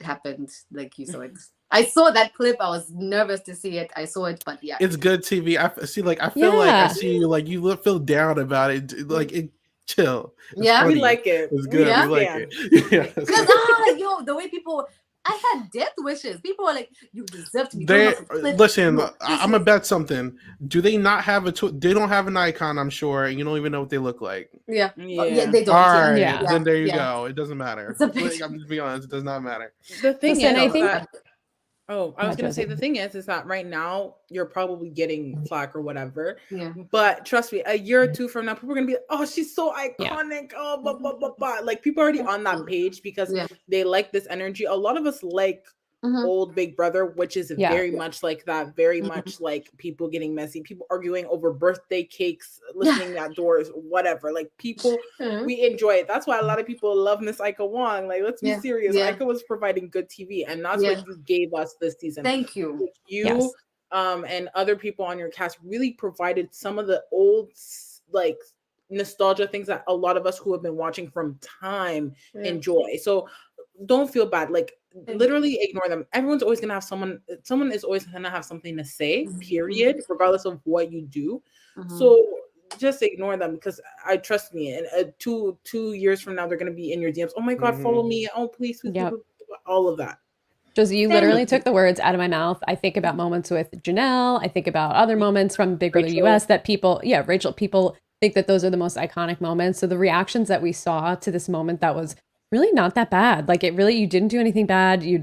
happened like you saw it. I saw that clip. I was nervous to see it. I saw it, but yeah,
it's good TV. I feel like I see you like you feel down about it. Like it, chill.
It's funny. We like it.
It's good. We like it. Yeah.
Because the way people. I had death wishes. People are like, "You deserve to be."
Listen, I'm gonna bet something. Do they not have they don't have an icon? I'm sure. You don't even know what they look like.
Yeah, they don't.
All right, then there you go. It doesn't matter. I'm just being honest. It does not matter.
The thing is, I think. I was gonna say the thing is that right now you're probably getting flack or whatever. Yeah. But trust me, a year or two from now, people are gonna be like, "Oh, she's so iconic." Oh, blah blah blah blah. Like people are already on that page because they like this energy. A lot of us like old Big Brother, which is very much like that. Very much like people getting messy, people arguing over birthday cakes, listening at doors, whatever. Like people, we enjoy it. That's why a lot of people love Miss Ika Wong. Like, let's be serious. Ika was providing good TV, and that's what you gave us this season.
Thank you.
You and other people on your cast really provided some of the old like nostalgia things that a lot of us who have been watching from time enjoy. So don't feel bad. Like literally ignore them. Everyone's always gonna have someone is always gonna have something to say, period, regardless of what you do. So just ignore them because I trust me. And 2 years from now, they're gonna be in your DMs. Oh my God, follow me. Oh, please, all of that.
Josie, you literally took the words out of my mouth. I think about moments with Janelle. I think about other moments from Big Brother US that people think that those are the most iconic moments. So the reactions that we saw to this moment that was really not that bad. Like you didn't do anything bad. You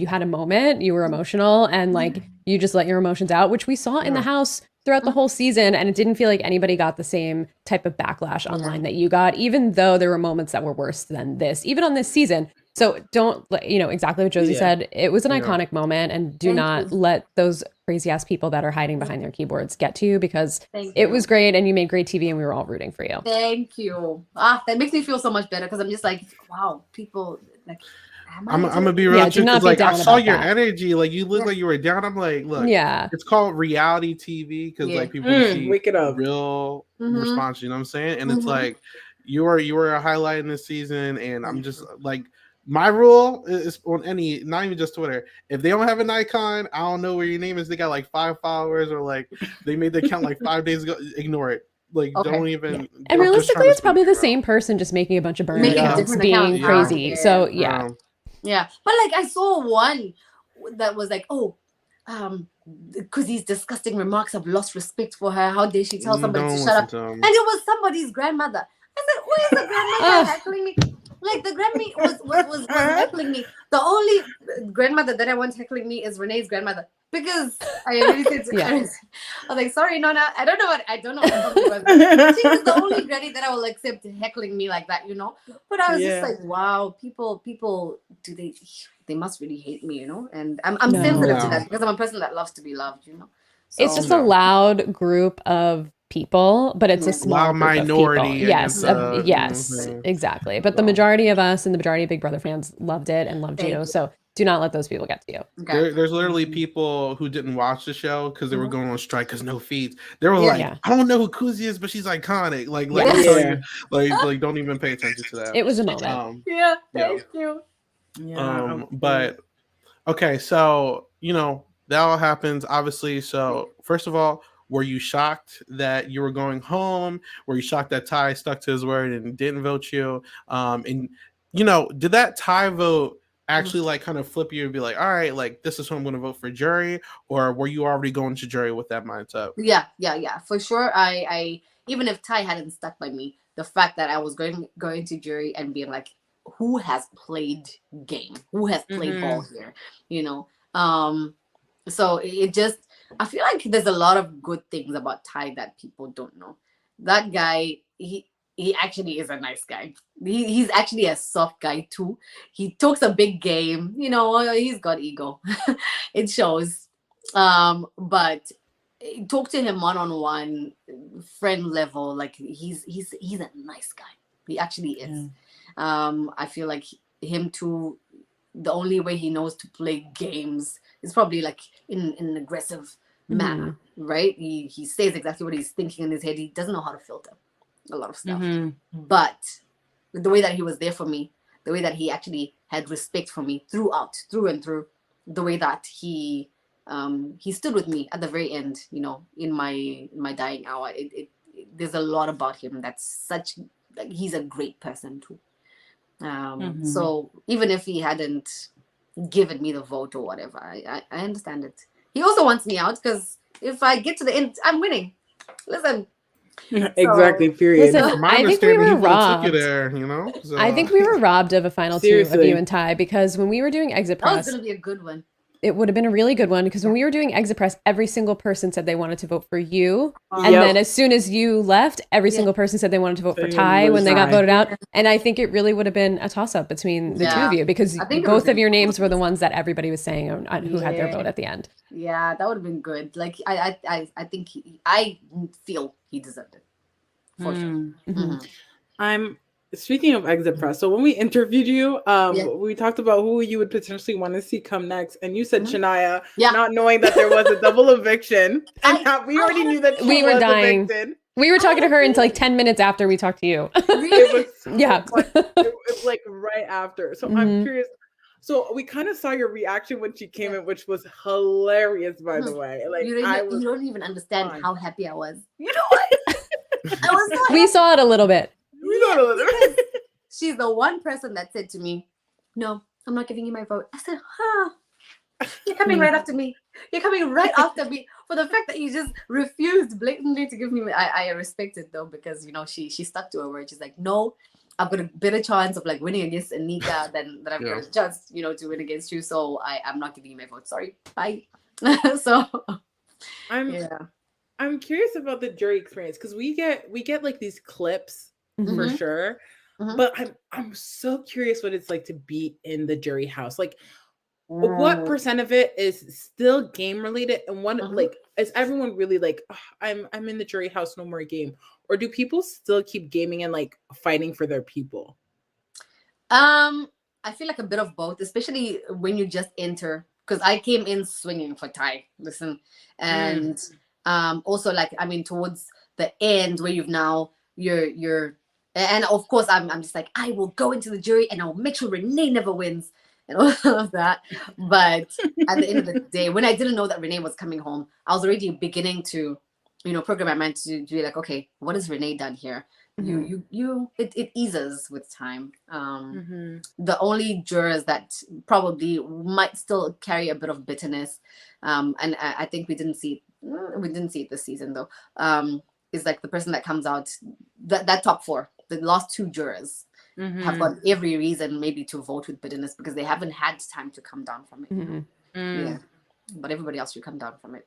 had a moment, you were emotional and like you just let your emotions out, which we saw in the house throughout the whole season. And it didn't feel like anybody got the same type of backlash online that you got, even though there were moments that were worse than this, even on this season. So don't, exactly what Josie said. It was an iconic moment, and do not let those crazy ass people that are hiding behind their keyboards get to you, because it was great and you made great TV and we were all rooting for you.
Thank you. That makes me feel so much better, because I'm just like, wow, people like.
I'm gonna be real, because like I saw your energy, like you look like you were down. I'm like, look, it's called reality TV because like people see real response. You know what I'm saying? And it's like you were a highlight in this season, and I'm just like. My rule is on any, not even just Twitter. If they don't have an icon, I don't know where your name is. They got like 5 followers, or like they made the account like 5 days ago. Ignore it. Like don't even.
And realistically, it's probably the same person just making a bunch of burner accounts, being crazy. So yeah.
But like I saw one that was like, Kuzie's disgusting remarks have lost respect for her. How dare she tell somebody to shut up? And it was somebody's grandmother. I said, who is the grandmother heckling me? Like the grandma was heckling me. The only grandmother that I want heckling me is Renee's grandmother, because I really said to her, I was like, sorry, Nona, I don't know what she was the only granny that I will accept heckling me like that, But I was just like, wow, people they must really hate me, and I'm sensitive to that, because I'm a person that loves to be loved,
It's just a loud group of people, but it's a small group
minority.
Of people. Yes, exactly. But the majority of us and the majority of Big Brother fans loved it and loved you. So do not let those people get to you.
Okay. There's literally people who didn't watch the show because they were going on strike because no feeds. They were like, I don't know who Kuzie is, but she's iconic. Like, don't even pay attention to that.
It was a moment.
Thank you.
But okay, so that all happens obviously. So first of all, were you shocked that you were going home? Were you shocked that Ty stuck to his word and didn't vote you? And did that Ty vote actually like kind of flip you and be like, all right, like this is who I'm going to vote for jury? Or were you already going to jury with that mindset?
Yeah, for sure. I even if Ty hadn't stuck by me, the fact that I was going to jury and being like, who has played game, who has played ball here, so it just, I feel like there's a lot of good things about Ty that people don't know. That guy, he actually is a nice guy. He's actually a soft guy too. He talks a big game, he's got ego. It shows. But talk to him one-on-one, friend level, like he's a nice guy. He actually is. I feel like him too, the only way he knows to play games is probably like in an aggressive manner, right? He says exactly what he's thinking in his head. He doesn't know how to filter a lot of stuff. But the way that he was there for me, the way that he actually had respect for me through and through, the way that he stood with me at the very end, in my dying hour. There's a lot about him that's such, like, he's a great person too. So even if he hadn't given me the vote or whatever, I understand it. He also wants me out because if I get to the end, I'm winning. Listen.
Exactly. Period.
Listen, I think we were robbed.
So.
I think we were robbed of a final two of you and Ty, because when we were doing exit press,
that was going to be a good one.
It would have been a really good one, because when we were doing exit press, every single person said they wanted to vote for you. And then as soon as you left, every single person said they wanted to vote for Ty when they got voted out. And I think it really would have been a toss-up between the two of you, because both of your names were the ones that everybody was saying who had their vote at the end.
Yeah, that would have been good. Like, I think I feel he deserved it. For sure.
Speaking of exit press, so when we interviewed you, we talked about who you would potentially want to see come next, and you said Shania, not knowing that there was a double eviction, and we already knew that
we were dying.
Evicted.
We were talking to her until like 10 minutes after we talked to you.
It was like right after. So I'm curious. So we kind of saw your reaction when she came in, which was hilarious, by the way. Like,
you don't even understand how happy I was. You know what? I was so
we saw it a little bit.
She's the one person that said to me, "No, I'm not giving you my vote." I said, you're coming right after me. You're coming right after me for the fact that you just refused blatantly to give me. I respect it though, because she stuck to her word. She's like, "No, I've got a better chance of like winning against Anika than I've got a chance, to win against you. So I'm not giving you my vote. Sorry, bye." So
I'm curious about the jury experience, because we get like these clips for sure, but I'm so curious what it's like to be in the jury house. Like, what percent of it is still game related, and what like is everyone really like, I'm in the jury house, no more game, or do people still keep gaming and like fighting for their people?
I feel like a bit of both, especially when you just enter, because I came in swinging for Ty. Listen, and also like, I mean, towards the end where you're and of course I'm just like, I will go into the jury and I'll make sure Renee never wins and all of that. But at the end of the day, when I didn't know that Renee was coming home, I was already beginning to program my mind to be like, okay, what has Renee done here? It eases with time. The only jurors that probably might still carry a bit of bitterness, and I think we didn't see it this season though, is like the person that comes out, that top four, the last two jurors have got every reason maybe to vote with bitterness because they haven't had time to come down from it. Yeah, but everybody else should come down from it.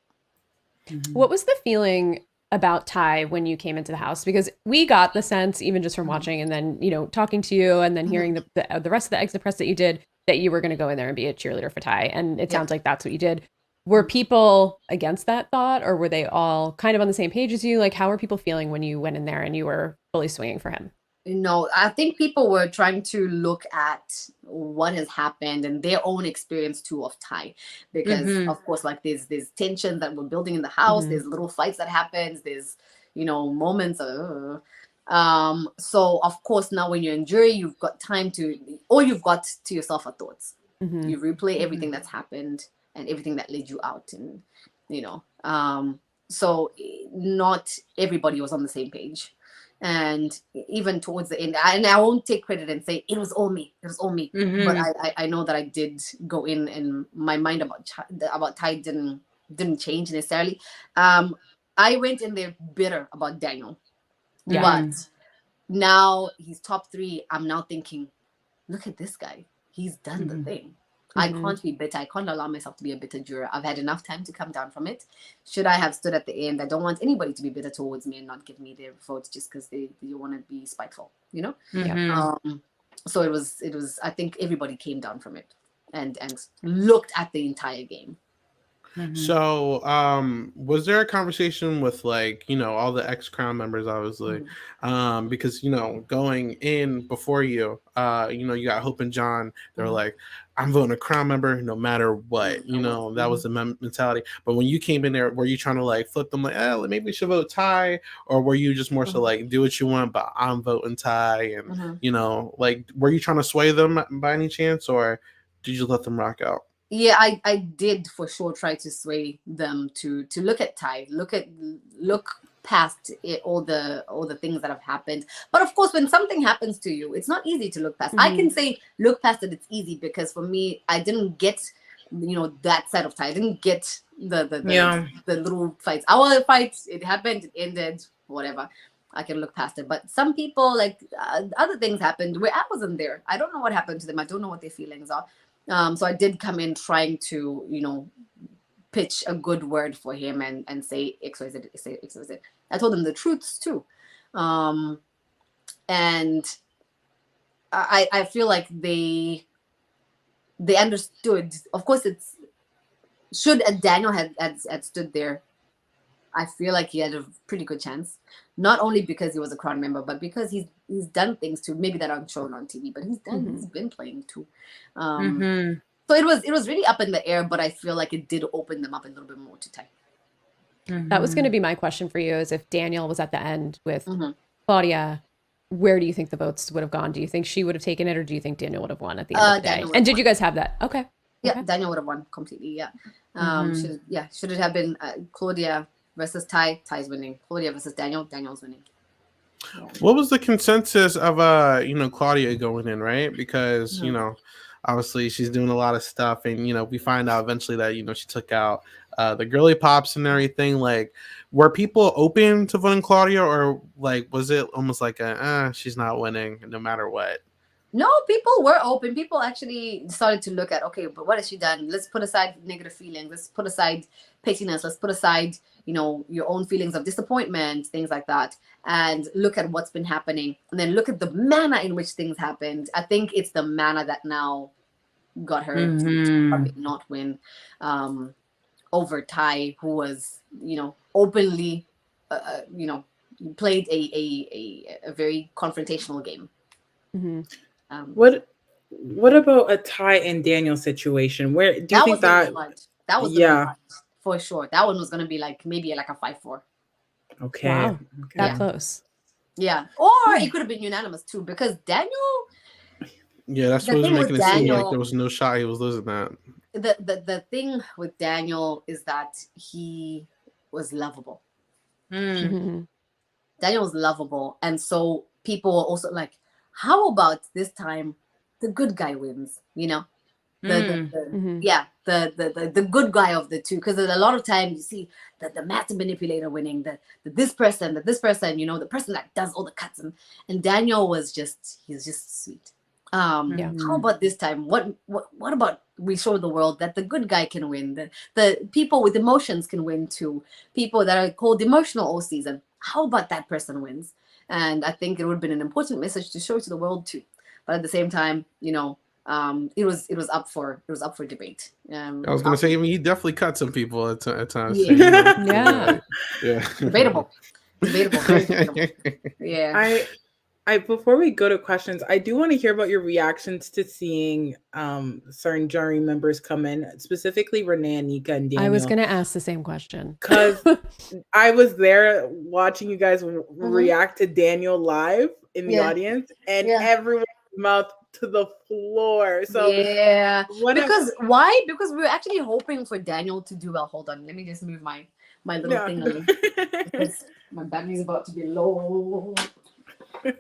What was the feeling about Ty when you came into the house? Because we got the sense, even just from watching and then talking to you and then hearing the rest of the exit press that you did, that you were going to go in there and be a cheerleader for Ty, and it sounds like that's what you did. Were people against that thought, or were they all kind of on the same page as you? Like, how were people feeling when you went in there and you were fully swinging for him?
I think people were trying to look at what has happened and their own experience too of Ty, because of course, like there's tension that we're building in the house. There's little fights that happens. There's moments of. So of course now when you're in jury, you've got time to, or you've got to yourself are thoughts. You replay everything that's happened and everything that led you out, and so not everybody was on the same page. And even towards the end, and I won't take credit and say it was all me. It was all me. But I know that I did go in, and my mind about Ty didn't change necessarily. I went in there bitter about Daniel, but now he's top 3. I'm now thinking, look at this guy. He's done the thing. I can't be bitter. I can't allow myself to be a bitter juror. I've had enough time to come down from it. Should I have stood at the end? I don't want anybody to be bitter towards me and not give me their votes just because they want to be spiteful, So it was. I think everybody came down from it and looked at the entire game.
So, was there a conversation with all the ex-Crown members, obviously, because going in before you, you got Hope and John. They were like, "I'm voting a Crown member no matter what." That was the mentality. But when you came in there, were you trying to flip them maybe we should vote Ty, or were you just more so do what you want, but I'm voting Ty, and were you trying to sway them by any chance, or did you let them rock out?
Yeah, I did for sure try to sway them to look at Ty, look past it, all the things that have happened. But of course, when something happens to you, it's not easy to look past. I can say look past it. It's easy because for me, I didn't get that side of Ty. I didn't get the little fights. Our fights, it happened, it ended, whatever. I can look past it. But some people, other things happened where I wasn't there. I don't know what happened to them. I don't know what their feelings are. So I did come in trying to, pitch a good word for him and say XYZ, say XYZ. I told him the truths too. And I feel like they understood. Of course, should Daniel had stood there, I feel like he had a pretty good chance. Not only because he was a Crown member, but because he's done things too, maybe that aren't shown on TV, but he's been playing too. So it was really up in the air, but I feel like it did open them up a little bit more to Ty.
That was going to be my question for you: is if Daniel was at the end with Claudia, where do you think the votes would have gone? Do you think she would have taken it, or do you think Daniel would have won at the end of the day? And did you guys have that? Okay.
Yeah,
okay.
Daniel would have won completely. Yeah. Should it have been Claudia versus Ty? Ty's winning. Claudia versus Daniel. Daniel's winning. Yeah.
What was the consensus of Claudia going in, right? Because obviously she's doing a lot of stuff, and we find out eventually that she took out the girly pops and everything. Were people open to voting Claudia, or was it almost like she's not winning no matter what?
No, people were open. People actually started to look at, okay, but what has she done? Let's put aside negative feelings. Let's put aside pettiness. Let's put aside, your own feelings of disappointment, things like that, and look at what's been happening. And then look at the manner in which things happened. I think it's the manner that now got her to probably not win over Ty, who was, openly, played a very confrontational game.
What about a Ty and Daniel situation? Where do you think that
was the for sure? That one was gonna be maybe a 5-4.
Okay.
Wow. That close.
Yeah. Or it could have been unanimous too, because Daniel.
Yeah, that's what was making it seem like there was no shot he was losing that.
The thing with Daniel is that he was lovable. Daniel was lovable, and so people were also like, how about this time the good guy wins, the good guy of the two, because a lot of times you see the master manipulator winning, this person, the person that does all the cuts, and Daniel was he's just sweet. How about this time? What about we show the world that the good guy can win, the people with emotions can win too, people that are called emotional all season. How about that person wins? And I think it would have been an important message to show to the world too. But at the same time, it was up for debate.
I was gonna say, I mean, he definitely cut some people at times.
Yeah.
So, you know,
Yeah.
yeah.
Debatable. Very debatable. Yeah.
I before we go to questions, I do want to hear about your reactions to seeing certain jury members come in, specifically Renee, Anika, and Daniel.
I was going to ask the same question.
Because I was there watching you guys react to Daniel live in the audience, and everyone's mouth to the floor. So
yeah, why? Because we were actually hoping for Daniel to do well. Hold on, let me just move my little thing on because my battery's about to be low.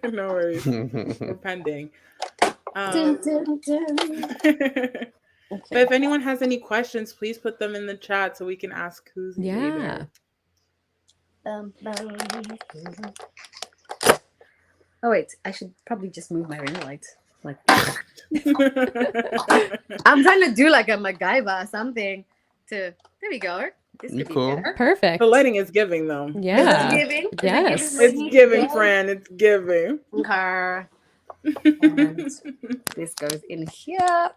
No worries, we're pending.
Dun, dun, dun.
Okay. But if anyone has any questions, please put them in the chat so we can ask Kuzie.
Yeah.
Oh wait, I should probably just move my ring light. Like I'm trying to do like a MacGyver or something. There we go. This
You cool.
Perfect.
The lighting is giving though.
Yeah.
Is it giving?
Yes.
It's giving, Fran. It's giving.
Okay. And this goes in here.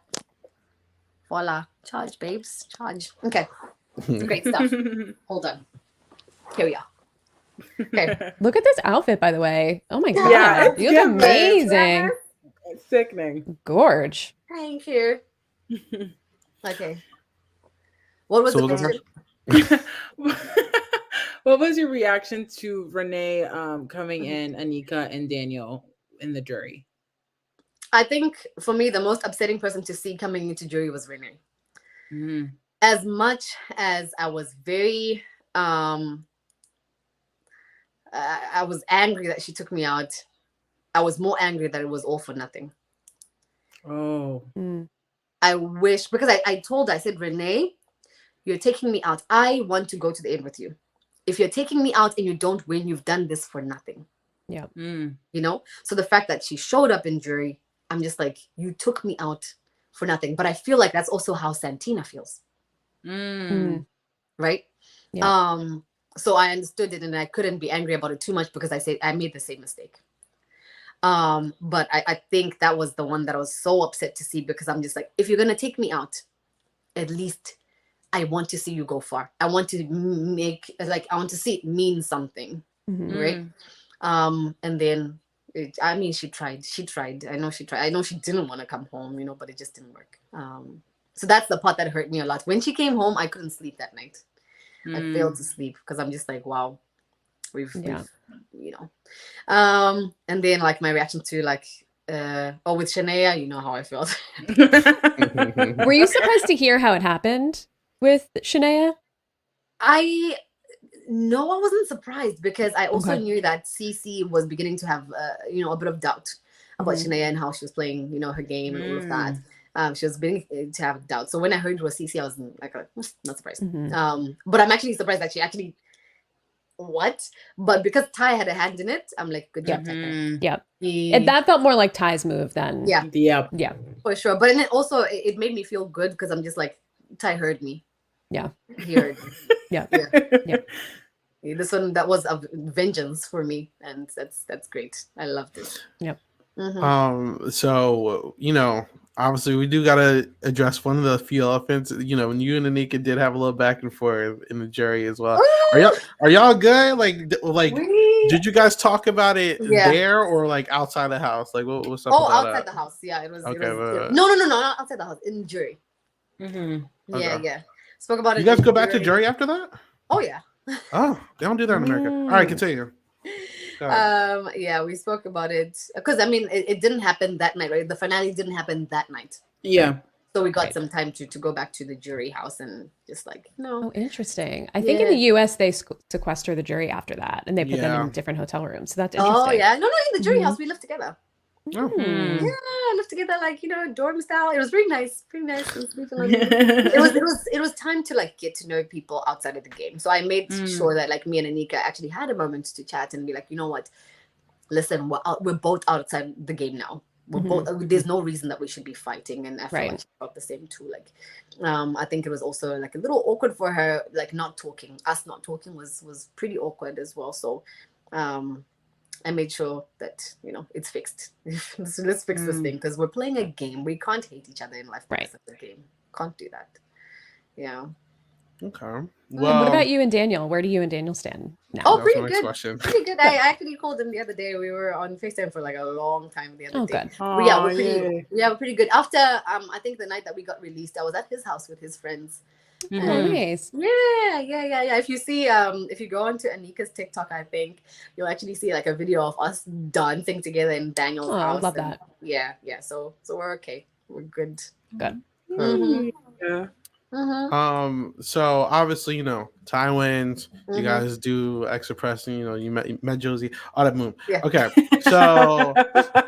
Voila. Charge, babes. Charge. Okay. Great stuff. Hold on. Here we are. Okay.
Look at this outfit, by the way. Oh my God.
Yeah,
You look amazing.
It's sickening.
Gorge.
Thank you. Okay. What was
So
the
the
question?
What was your reaction to Renee coming in, Anika, and Daniel in the jury?
I think for me, the most upsetting person to see coming into jury was Renee.
Mm.
As much as I was very, I was angry that she took me out. I was more angry that it was all for nothing.
Oh.
Mm.
I wish, because I told her, I said, Renee, you're taking me out. I want to go to the end with you. If you're taking me out and you don't win, you've done this for nothing.
Yeah.
Mm.
You know? So the fact that she showed up in jury, I'm just like, you took me out for nothing. But I feel like that's also how Santina feels.
Mm.
Right?
Yeah.
So I understood it and I couldn't be angry about it too much because I said I made the same mistake. But I think that was the one that I was so upset to see because I'm just like, if you're gonna take me out, at least I want to see you go far. I want to I want to see it mean something, right? And then she tried. I know she tried. I know she didn't want to come home, but it just didn't work. So that's the part that hurt me a lot. When she came home, I couldn't sleep that night. I failed to sleep because I'm just like, wow, we've and then like my reaction to with Shania, you know how I felt.
Were you surprised to hear how it happened with Shania?
No, I wasn't surprised because I also knew that Cece was beginning to have a bit of doubt about Shania and how she was playing her game and all of that. She was beginning to have doubt. So when I heard it was Cece, I was like not surprised. But I'm actually surprised that she actually but because Ty had a hand in it, I'm like, good job, Ty.
Yep. That felt more like Ty's move than
yeah for sure. But then also it made me feel good because I'm just like, Ty heard me.
Yeah.
He heard me.
Yeah.
This one, that was a vengeance for me, and that's great. I loved it.
Yep.
So obviously we do gotta address one of the few elephants. When you and Anika did have a little back and forth in the jury as well. Are y'all good? Did you guys talk about it there or outside the house? What's up?
Outside the house. Yeah, it was.
Okay,
no, not outside the house. In the jury. Yeah. Spoke about it.
You guys go back to jury after that?
Oh yeah.
Oh, they don't do that in America. All right, continue.
Yeah, we spoke about it because it didn't happen that night, right? The finale didn't happen that night.
Yeah.
So we got some time to go back to the jury house and just
Oh, interesting. I think in the US they sequester the jury after that and they put them in different hotel rooms. So that's interesting.
Oh yeah, no, in the jury house we lived together.
Oh.
Yeah, lived together dorm style. It was really nice. Pretty nice. It was time to get to know people outside of the game. So I made sure that me and Anika actually had a moment to chat and be like, you know what? Listen, we're both outside the game now. We're both. There's no reason that we should be fighting, and I feel like she felt the same too. I think it was also a little awkward for her, not talking. Us not talking was pretty awkward as well. So, I made sure that, it's fixed. So let's fix this thing, because we're playing a game. We can't hate each other in life because of the game. Can't do that. Yeah.
Okay.
And
Well,
what about you and Daniel? Where do you and Daniel stand now?
Oh,
that was my
pretty
next
good.
question.
Pretty good. I actually called him the other day. We were on FaceTime for like a long time the other day.
Good.
But yeah, we're pretty good. After I think the night that we got released, I was at his house with his friends.
Oh, nice.
Yeah. If you see, if you go onto Anika's TikTok, I think you'll actually see like a video of us dancing together in Daniel's house.
I love that.
Yeah. So we're okay. We're good.
Good.
Yeah.
So obviously, Ty wins. You guys do extra pressing. You met Josie. Oh, that moon.
Yeah.
Okay. So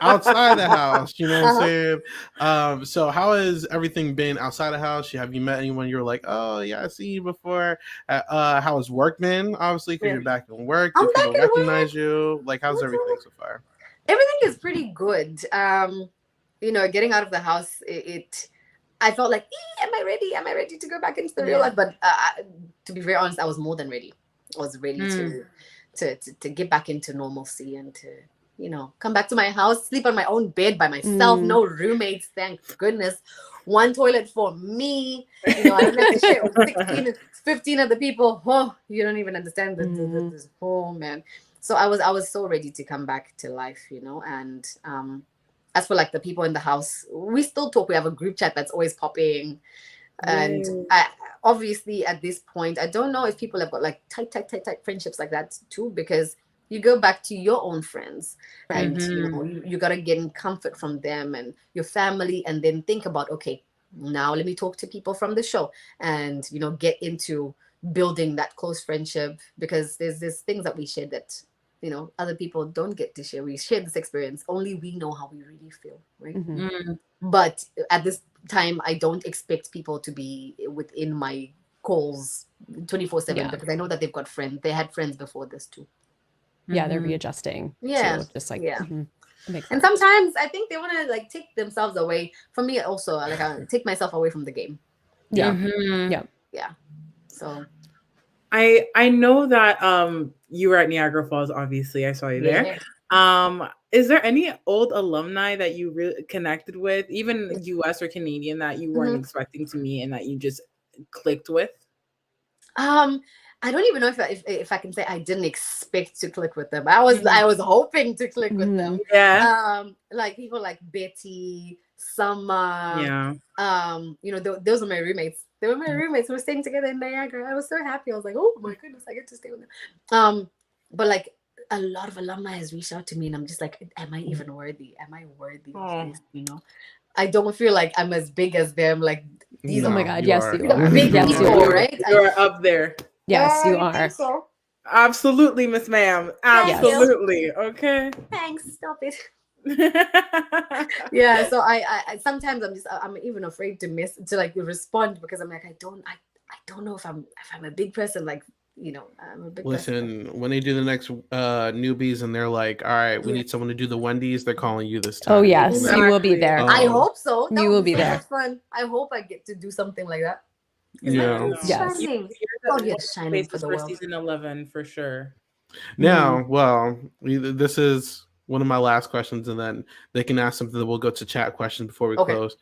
outside the house, you know what I'm saying? So how has everything been outside the house? Have you met anyone you're like, oh yeah, I see you before? How has work been? Obviously, because you're back in work. Do people recognize you? Like, how's everything so far?
Everything is pretty good. Getting out of the house, I felt like, am I ready? Am I ready to go back into the real life? But to be very honest, I was more than ready. I was ready to get back into normalcy and to, come back to my house, sleep on my own bed by myself, no roommates, thank goodness. One toilet for me. I don't have to share with 15 other people. Oh, you don't even understand this. Oh, man. So I was so ready to come back to life, and as for like the people in the house, we still talk. We have a group chat that's always popping. And obviously at this point, I don't know if people have got like tight friendships like that too, because you go back to your own friends and you got to get comfort from them and your family, and then think about, okay, now let me talk to people from the show and, get into building that close friendship, because there's things that we share that other people don't get to share. We share this experience. Only we know how we really feel, right? But at this time, I don't expect people to be within my calls 24/7 because I know that they've got friends. They had friends before this too.
Yeah, they're readjusting.
Yeah,
too, just like
and sometimes I think they want to like take themselves away. For me, also, like I take myself away from the game.
Yeah.
So.
I know that you were at Niagara Falls. Obviously, I saw you there. Is there any old alumni that you really connected with, even U.S. or Canadian, that you weren't expecting to meet and that you just clicked with?
I don't even know if I can say I didn't expect to click with them. I was hoping to click with them.
Yeah.
Like people like Betty, Summer. Those are my roommates. They were my roommates. We were staying together in Niagara. I was so happy. I was like, oh my goodness, I get to stay with them. But like a lot of alumni has reached out to me, and I'm just like, am I even worthy? Am I worthy of this? I don't feel like I'm as big as them. Like these.
Oh my God, yes, you are.
Big people, right?
You're up there.
Yes, you are.
Think so?
Absolutely, Miss Ma'am. Absolutely. Okay.
Thanks. Stop it. Yeah, so I sometimes I'm even afraid to respond, because I'm like, I don't know if I'm a big person, like I'm a big person.
When they do the next newbies and they're like, all right, we need someone to do the Wendy's, they're calling you this time.
Oh yes, you will be there.
I hope so.
You will be
so
there.
much fun. I hope I get to do something like that.
Yeah.
Yes. You're shining for the world.
Season 11 for sure.
Now, well, this is one of my last questions, and then they can ask something that we'll go to chat questions before we close.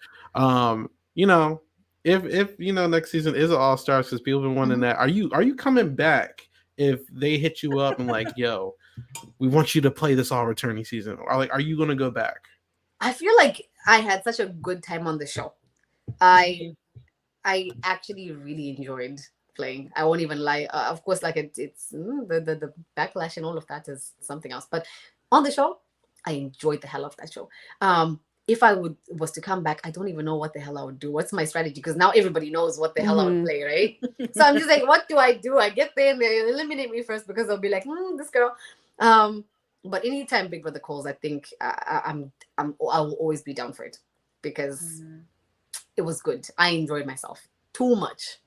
If next season is an All Stars, because people have been wanting that, are you coming back if they hit you up and like, yo, we want you to play this all returning season? Or like, are you gonna go back?
I feel like I had such a good time on the show. I actually really enjoyed playing. I won't even lie. Of course, like it's the backlash and all of that is something else. But on the show, I enjoyed the hell of that show. If I was to come back, I don't even know what the hell I would do. What's my strategy? Because now everybody knows what the hell I would play, right? So I'm just like, what do? I get there and they eliminate me first, because they'll be like, this girl. But anytime Big Brother calls, I think I will always be down for it, because it was good. I enjoyed myself too much.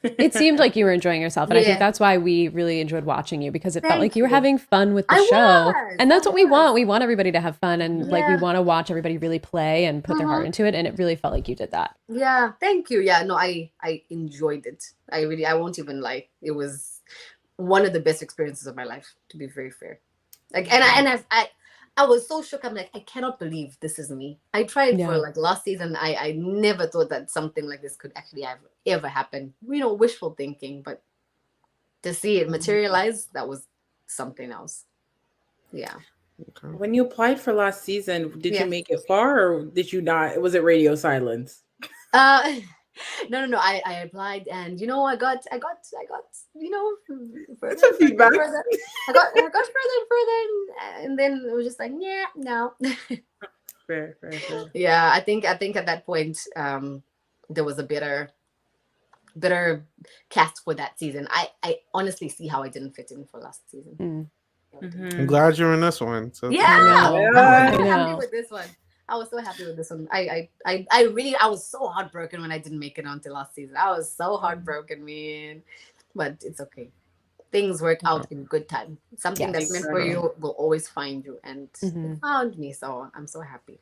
It seemed like you were enjoying yourself, and I think that's why we really enjoyed watching you, because it felt like you were having fun with the show. And that's what we want. We want everybody to have fun, and like we want to watch everybody really play and put their heart into it, and it really felt like you did that.
Yeah, thank you. Yeah, no, I enjoyed it. I won't even lie. It was one of the best experiences of my life, to be very fair. Like, and I was so shook. I'm like, I cannot believe this is me. I tried for like last season. I never thought that something like this could actually have ever happened. Wishful thinking, but to see it materialize, that was something else. Yeah.
Okay. When you applied for last season, did you make it far or did you not? Was it radio silence?
No. I applied, and I got
further feedback.
I got further and further, and then it was just like, yeah, no.
Fair.
Yeah, I think at that point, there was a bitter cast for that season. I honestly see how I didn't fit in for last season.
I'm glad you're in this one. So
I was happy with this one. I was so happy with this one. I was so heartbroken when I didn't make it onto last season. I was so heartbroken, man. But it's okay. Things work out in good time. Something that's meant for you will always find you, and it found me. So I'm so happy.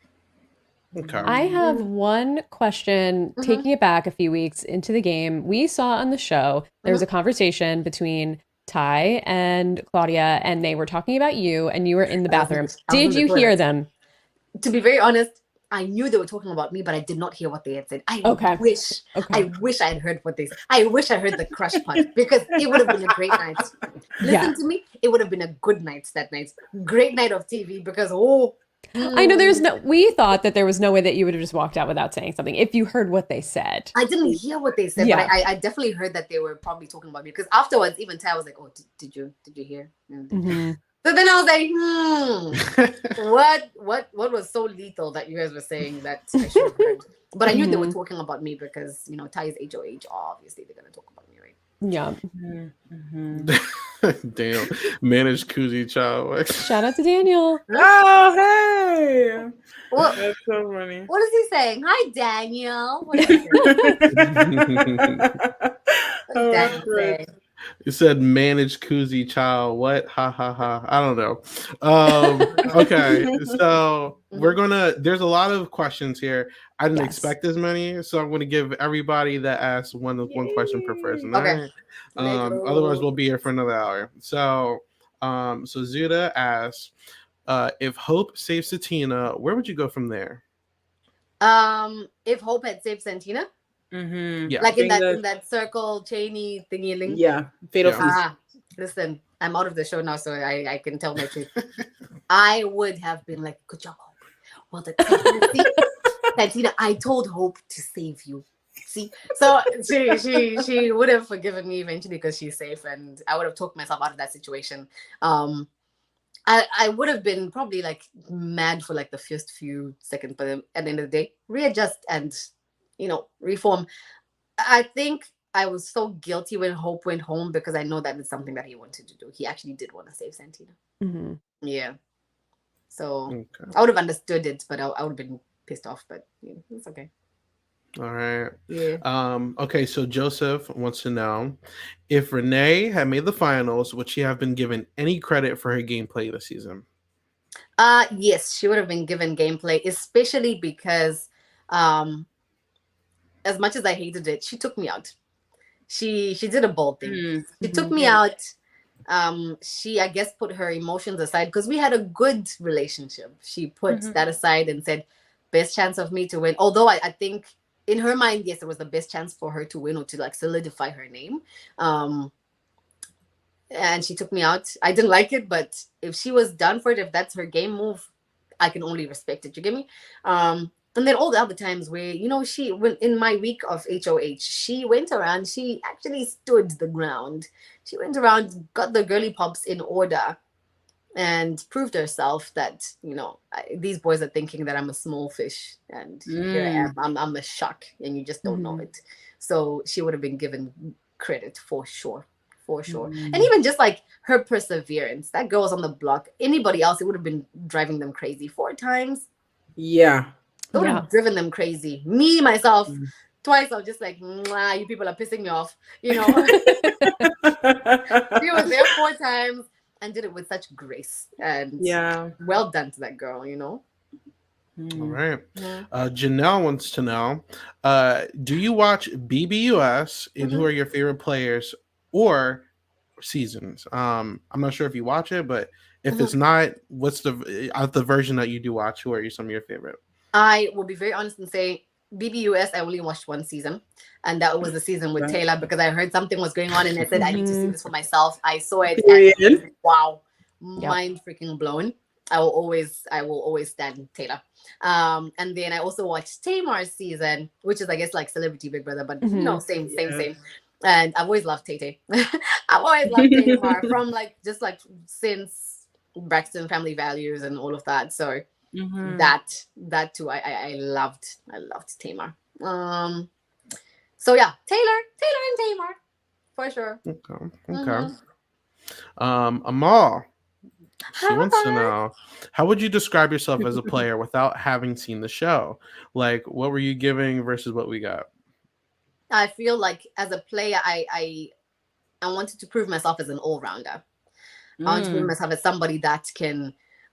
Okay.
I have one question. Taking it back a few weeks into the game, we saw on the show there was a conversation between Ty and Claudia, and they were talking about you, and you were in the bathroom. Did you hear them?
To be very honest, I knew they were talking about me, but I did not hear what they had said. I wish I had heard what they said. I wish I heard the crush part, because it would have been a great night. Listen to me, it would have been a good night that night. Great night of TV, because
I know we thought that there was no way that you would have just walked out without saying something if you heard what they said.
I didn't hear what they said, but I definitely heard that they were probably talking about me, because afterwards, even Ty was like, "Oh, did you hear?" So then I was like, what was so lethal that you guys were saying that I should have heard? But I knew they were talking about me because, Ty is HOH. Obviously, they're going to talk about me, right?
Yeah.
Damn. Managed Kuzie child.
Shout out to Daniel.
Oh, hey.
That's
so funny.
What is he saying? Hi, Daniel. What is he Daniel saying?
You said managed Kuzie child. What? Ha ha ha. I don't know. Okay. So there's a lot of questions here. I didn't expect as many. So I'm going to give everybody that asks one question per person.
Okay.
Right? Otherwise we'll be here for another hour. So Zuda asks, if Hope saves Satina, where would you go from there?
If Hope had saved Santina?
Yeah.
Like in that circle chainy thingy.
Yeah. Fatal Feast.
Listen, I'm out of the show now, so I can tell my truth. I would have been like, good job, Hope. Well, Santina, I told Hope to save you. See? So she would have forgiven me eventually because she's safe, and I would have talked myself out of that situation. I would have been probably like mad for like the first few seconds, but at the end of the day, readjust and reform. I think I was so guilty when Hope went home because I know that it's something that he wanted to do. He actually did want to save Santina. Yeah. So I would have understood it, but I would have been pissed off, but it's okay.
All right.
Yeah.
Okay, so Joseph wants to know if Renee had made the finals, would she have been given any credit for her gameplay this season?
Yes, she would have been given gameplay, especially because as much as I hated it, she took me out. She did a bold thing. She took me out. She, I guess, put her emotions aside because we had a good relationship. She put that aside and said, best chance of me to win. Although I think in her mind, yes, it was the best chance for her to win or to like solidify her name. And she took me out. I didn't like it, but if she was done for it, if that's her game move, I can only respect it. You get me? And then all the other times where, she went in my week of HOH, she went around, she actually stood the ground. She went around, got the girly pops in order and proved herself that, these boys are thinking that I'm a small fish and here I am. I'm a shark and you just don't know it. So she would have been given credit for sure. For sure. And even just like her perseverance, that girl was on the block. Anybody else, it would have been driving them crazy 4 times.
Yeah.
It would have driven them crazy. Me, myself, twice, I was just like, you people are pissing me off. She was there 4 times and did it with such grace. And well done to that girl,
All right. Janelle wants to know, do you watch BBUS and who are your favorite players or seasons? I'm not sure if you watch it, but If it's not, what's the version that you do watch? Who are some of your favorite?
I will be very honest and say BBUS, I only watched one season, and that was the season with Taylor because I heard something was going on and I said I need to see this for myself. I saw it and wow, mind freaking blown. I will always stand Tayllah. And then I also watched Tamar's season, which is I guess like Celebrity Big Brother, but you know, same. And I've always loved Tay. I've always loved Tamar from just since Braxton Family Values and all of that. So that too, I loved Tamar. So yeah, Taylor and Tamar for sure.
Okay. Amal, she wants to know, how would you describe yourself as a player without having seen the show? Like, what were you giving versus what we got?
I feel like as a player, I wanted to prove myself as an all-rounder. I want to prove myself as somebody that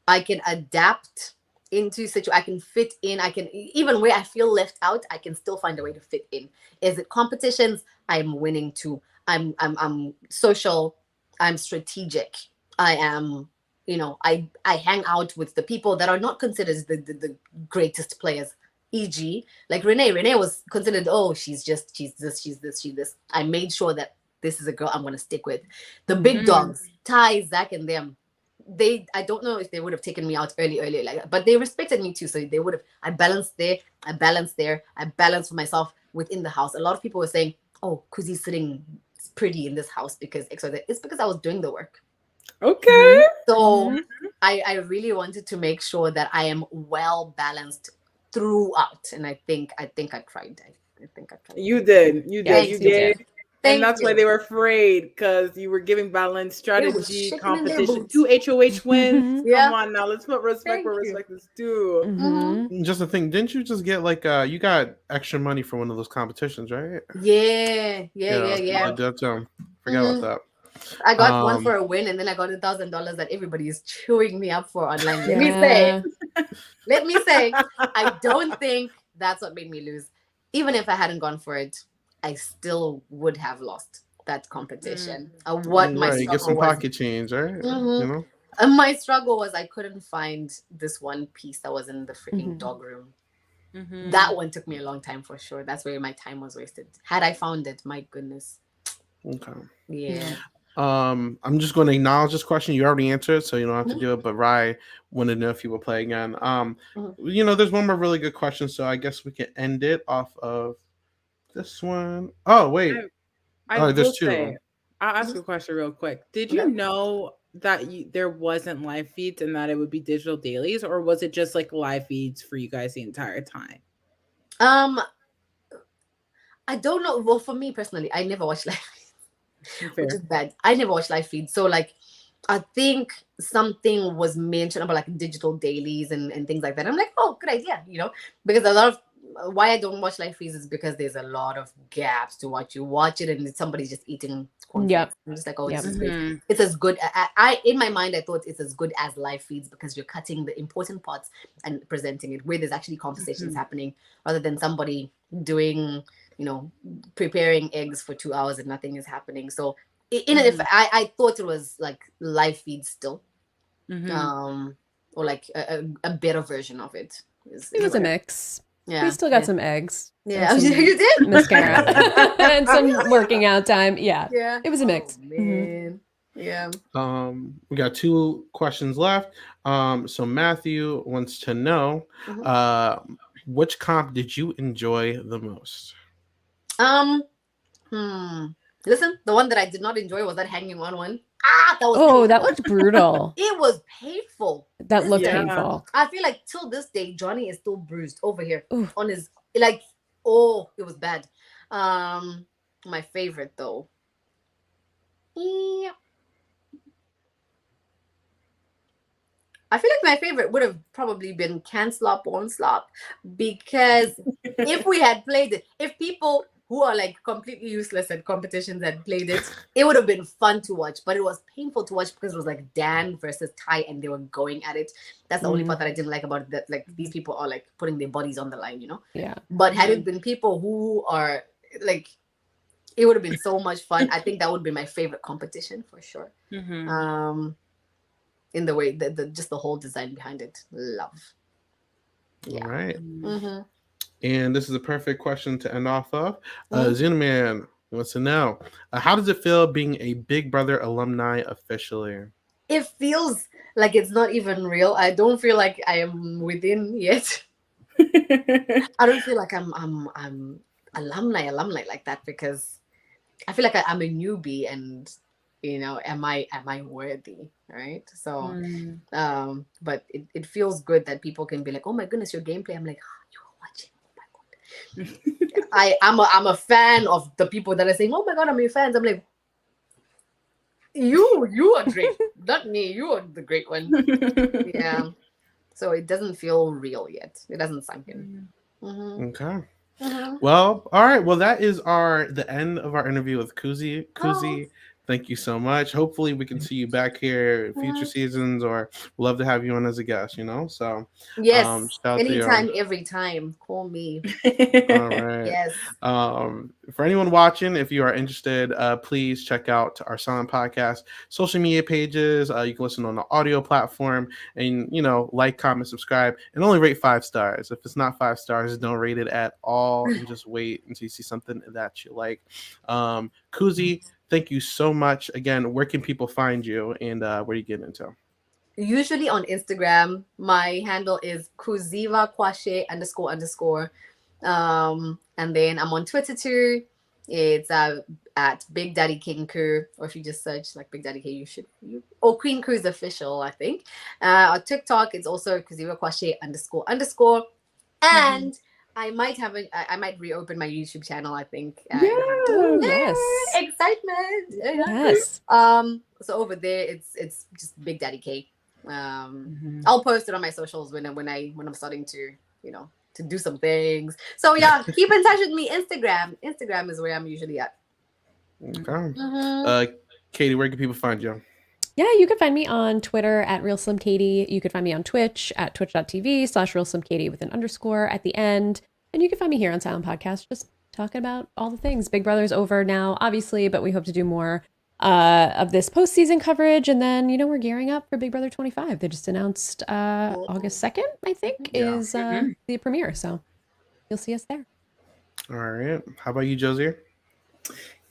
I can adapt into I can fit in. I can, even where I feel left out, I can still find a way to fit in. Is it competitions? I'm winning too. I'm social. I'm strategic. I am, I hang out with the people that are not considered the greatest players. E.g., like Renee was considered, she's this. I made sure that this is a girl I'm going to stick with. The big dogs, Ty, Zach, and them, I don't know if they would have taken me out early, but they respected me too. So they would have, I balanced there, I balanced for myself within the house. A lot of people were saying, oh, Kuzie's sitting pretty in this house because XYZ. It's because I was doing the work.
Okay.
So I really wanted to make sure that I am well balanced throughout, and I think I tried.
You did. You did. And that's why they were afraid, because you were giving balance, strategy, competition, 2 HOH wins. Come on now, let's put respect where respect is due.
Just a thing, didn't you just get you got extra money for one of those competitions, right?
Yeah.
I did too. Forgot about that.
I got one for a win, and then I got $1,000 that everybody is chewing me up for online. Let me say, I don't think that's what made me lose. Even if I hadn't gone for it, I still would have lost that competition.
You get some pocket change, right?
And my struggle was I couldn't find this one piece that was in the freaking dog room. That one took me a long time for sure. That's where my time was wasted. Had I found it, my goodness.
Okay.
Yeah.
I'm just going to acknowledge this question. You already answered, so you don't have to do it. But Rai wanted to know if you will play again. There's one more really good question, so I guess we can end it off of this one. Oh wait, there's two.
I'll ask a question real quick. Did you know that there wasn't live feeds and that it would be digital dailies, or was it just like live feeds for you guys the entire time?
I don't know. Well, for me personally, I never watched live feeds. Which is bad. I never watched live feeds. So I think something was mentioned about digital dailies and things like that. I'm like, oh, good idea, because a lot of why I don't watch live feeds is because there's a lot of gaps to watch. You watch it and somebody's just eating cornflakes. I'm just like, oh, this is great. It's as good. I in my mind, I thought it's as good as live feeds because you're cutting the important parts and presenting it where there's actually conversations happening rather than somebody doing, preparing eggs for 2 hours and nothing is happening. So if I thought it was like live feeds still, or a better version of it.
It was a mix.
Yeah,
we still got some eggs.
Yeah, you did
mascara and some working out time. Yeah, it was a mix.
Oh, man. Yeah.
We got 2 questions left. So Matthew wants to know, which comp did you enjoy the most?
Listen, the one that I did not enjoy was that hanging on one.
That looked brutal.
It was painful.
That looked painful.
I feel like till this day, Johnny is still bruised over here on his it was bad. My favorite though. Yeah. I feel like my favorite would have probably been Can Slop, Won't Slop, because if we had played it, if people who are completely useless at competitions had played it, it would have been fun to watch, but it was painful to watch because it was Dan versus Ty and they were going at it. That's the only part that I didn't like about it, that these people are putting their bodies on the line,
Yeah.
But had it been people who are it would have been so much fun. I think that would be my favorite competition for sure. in the way the just the whole design behind it. Love. Yeah.
All right.
Mm-hmm.
And this is a perfect question to end off of.
Mhm.
Zunaman wants to know, how does it feel being a Big Brother alumni officially?
It feels like it's not even real. I don't feel like I am within yet. I don't feel like I'm alumni like that, because I feel like I'm a newbie, and am I worthy, right? So but it feels good that people can be like, oh my goodness, your gameplay. I'm like, oh, you are watching. Oh my god. I'm a fan of the people that are saying, oh my god, I'm your fans. I'm like, you are great, not me. You are the great one. Yeah. So it doesn't feel real yet. It doesn't sink in. Mm-hmm.
Okay.
Mm-hmm.
Well, all right. Well, that is the end of our interview with Kuzie. Kuzie,
Oh.
thank you so much. Hopefully, we can see you back here in future seasons, or love to have you on as a guest. So
Yes,
shout out to you.
anytime, every time. Call me.
All right.
Yes.
For anyone watching, if you are interested, please check out our Silent Podcast social media pages. You can listen on the audio platform, and like, comment, subscribe, and only rate 5 stars. If it's not 5 stars, don't rate it at all, and just wait until you see something that you like. Kuzie, thank you so much. Again, where can people find you, and what are you getting into?
Usually on Instagram, my handle is Kuziva Kwashe __. And then I'm on Twitter too. It's at Big Daddy King Crew, or if you just search like Big Daddy King, or Queen Crew's official, I think. On TikTok, it's also Kuziva Kwashe __. And I might reopen my YouTube channel, I think.
Yes.
Excitement.
Yes.
So over there, it's just Big Daddy K. I'll post it on my socials when I'm starting to to do some things. So yeah, keep in touch with me. Instagram is where I'm usually at.
Okay. Katie, where can people find you?
Yeah, you can find me on Twitter at RealSlimKatie. You can find me on Twitch at twitch.tv/RealSlimKatie with an underscore at the end. And you can find me here on Silent Podcast, just talking about all the things. Big Brother's over now, obviously, but we hope to do more of this postseason coverage. And then, we're gearing up for Big Brother 25. They just announced August 2nd, I think, is the premiere. So you'll see us there.
All right. How about you, Josie?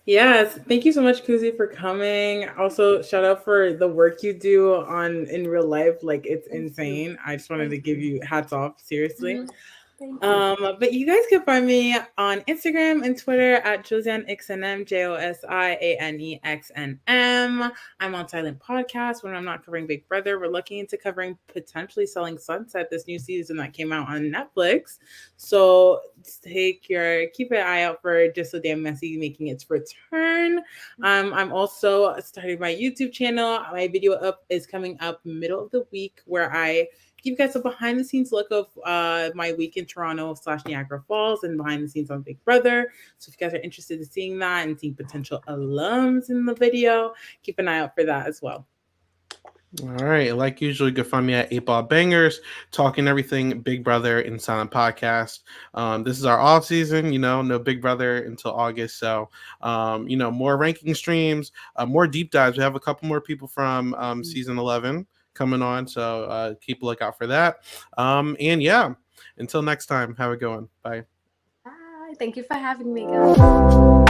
Yes, thank you so much, Kuzie, for coming. Also, shout out for the work you do in real life. Like, it's insane. I just wanted to give you hats off, seriously. But you guys can find me on Instagram and Twitter at JosianeXNM, JosianeXNM. I'm on Silent Podcast when I'm not covering Big Brother. We're looking into covering potentially Selling Sunset, this new season that came out on Netflix. So keep an eye out for Just So Damn Messy making its return. I'm also starting my YouTube channel. My video is coming up middle of the week, where I give you guys a behind the scenes look of my week in Toronto / Niagara Falls, and behind the scenes on Big Brother. So if you guys are interested in seeing that and seeing potential alums in the video, keep an eye out for that as well.
All right. Like usual, you can find me at 8Ball Bangers, talking everything Big Brother in Silent Podcast. This is our off season, no Big Brother until August. So, more ranking streams, more deep dives. We have a couple more people from season 11 coming on. So keep a lookout for that. And yeah, until next time, have a good one. Bye.
Bye. Thank you for having me, guys.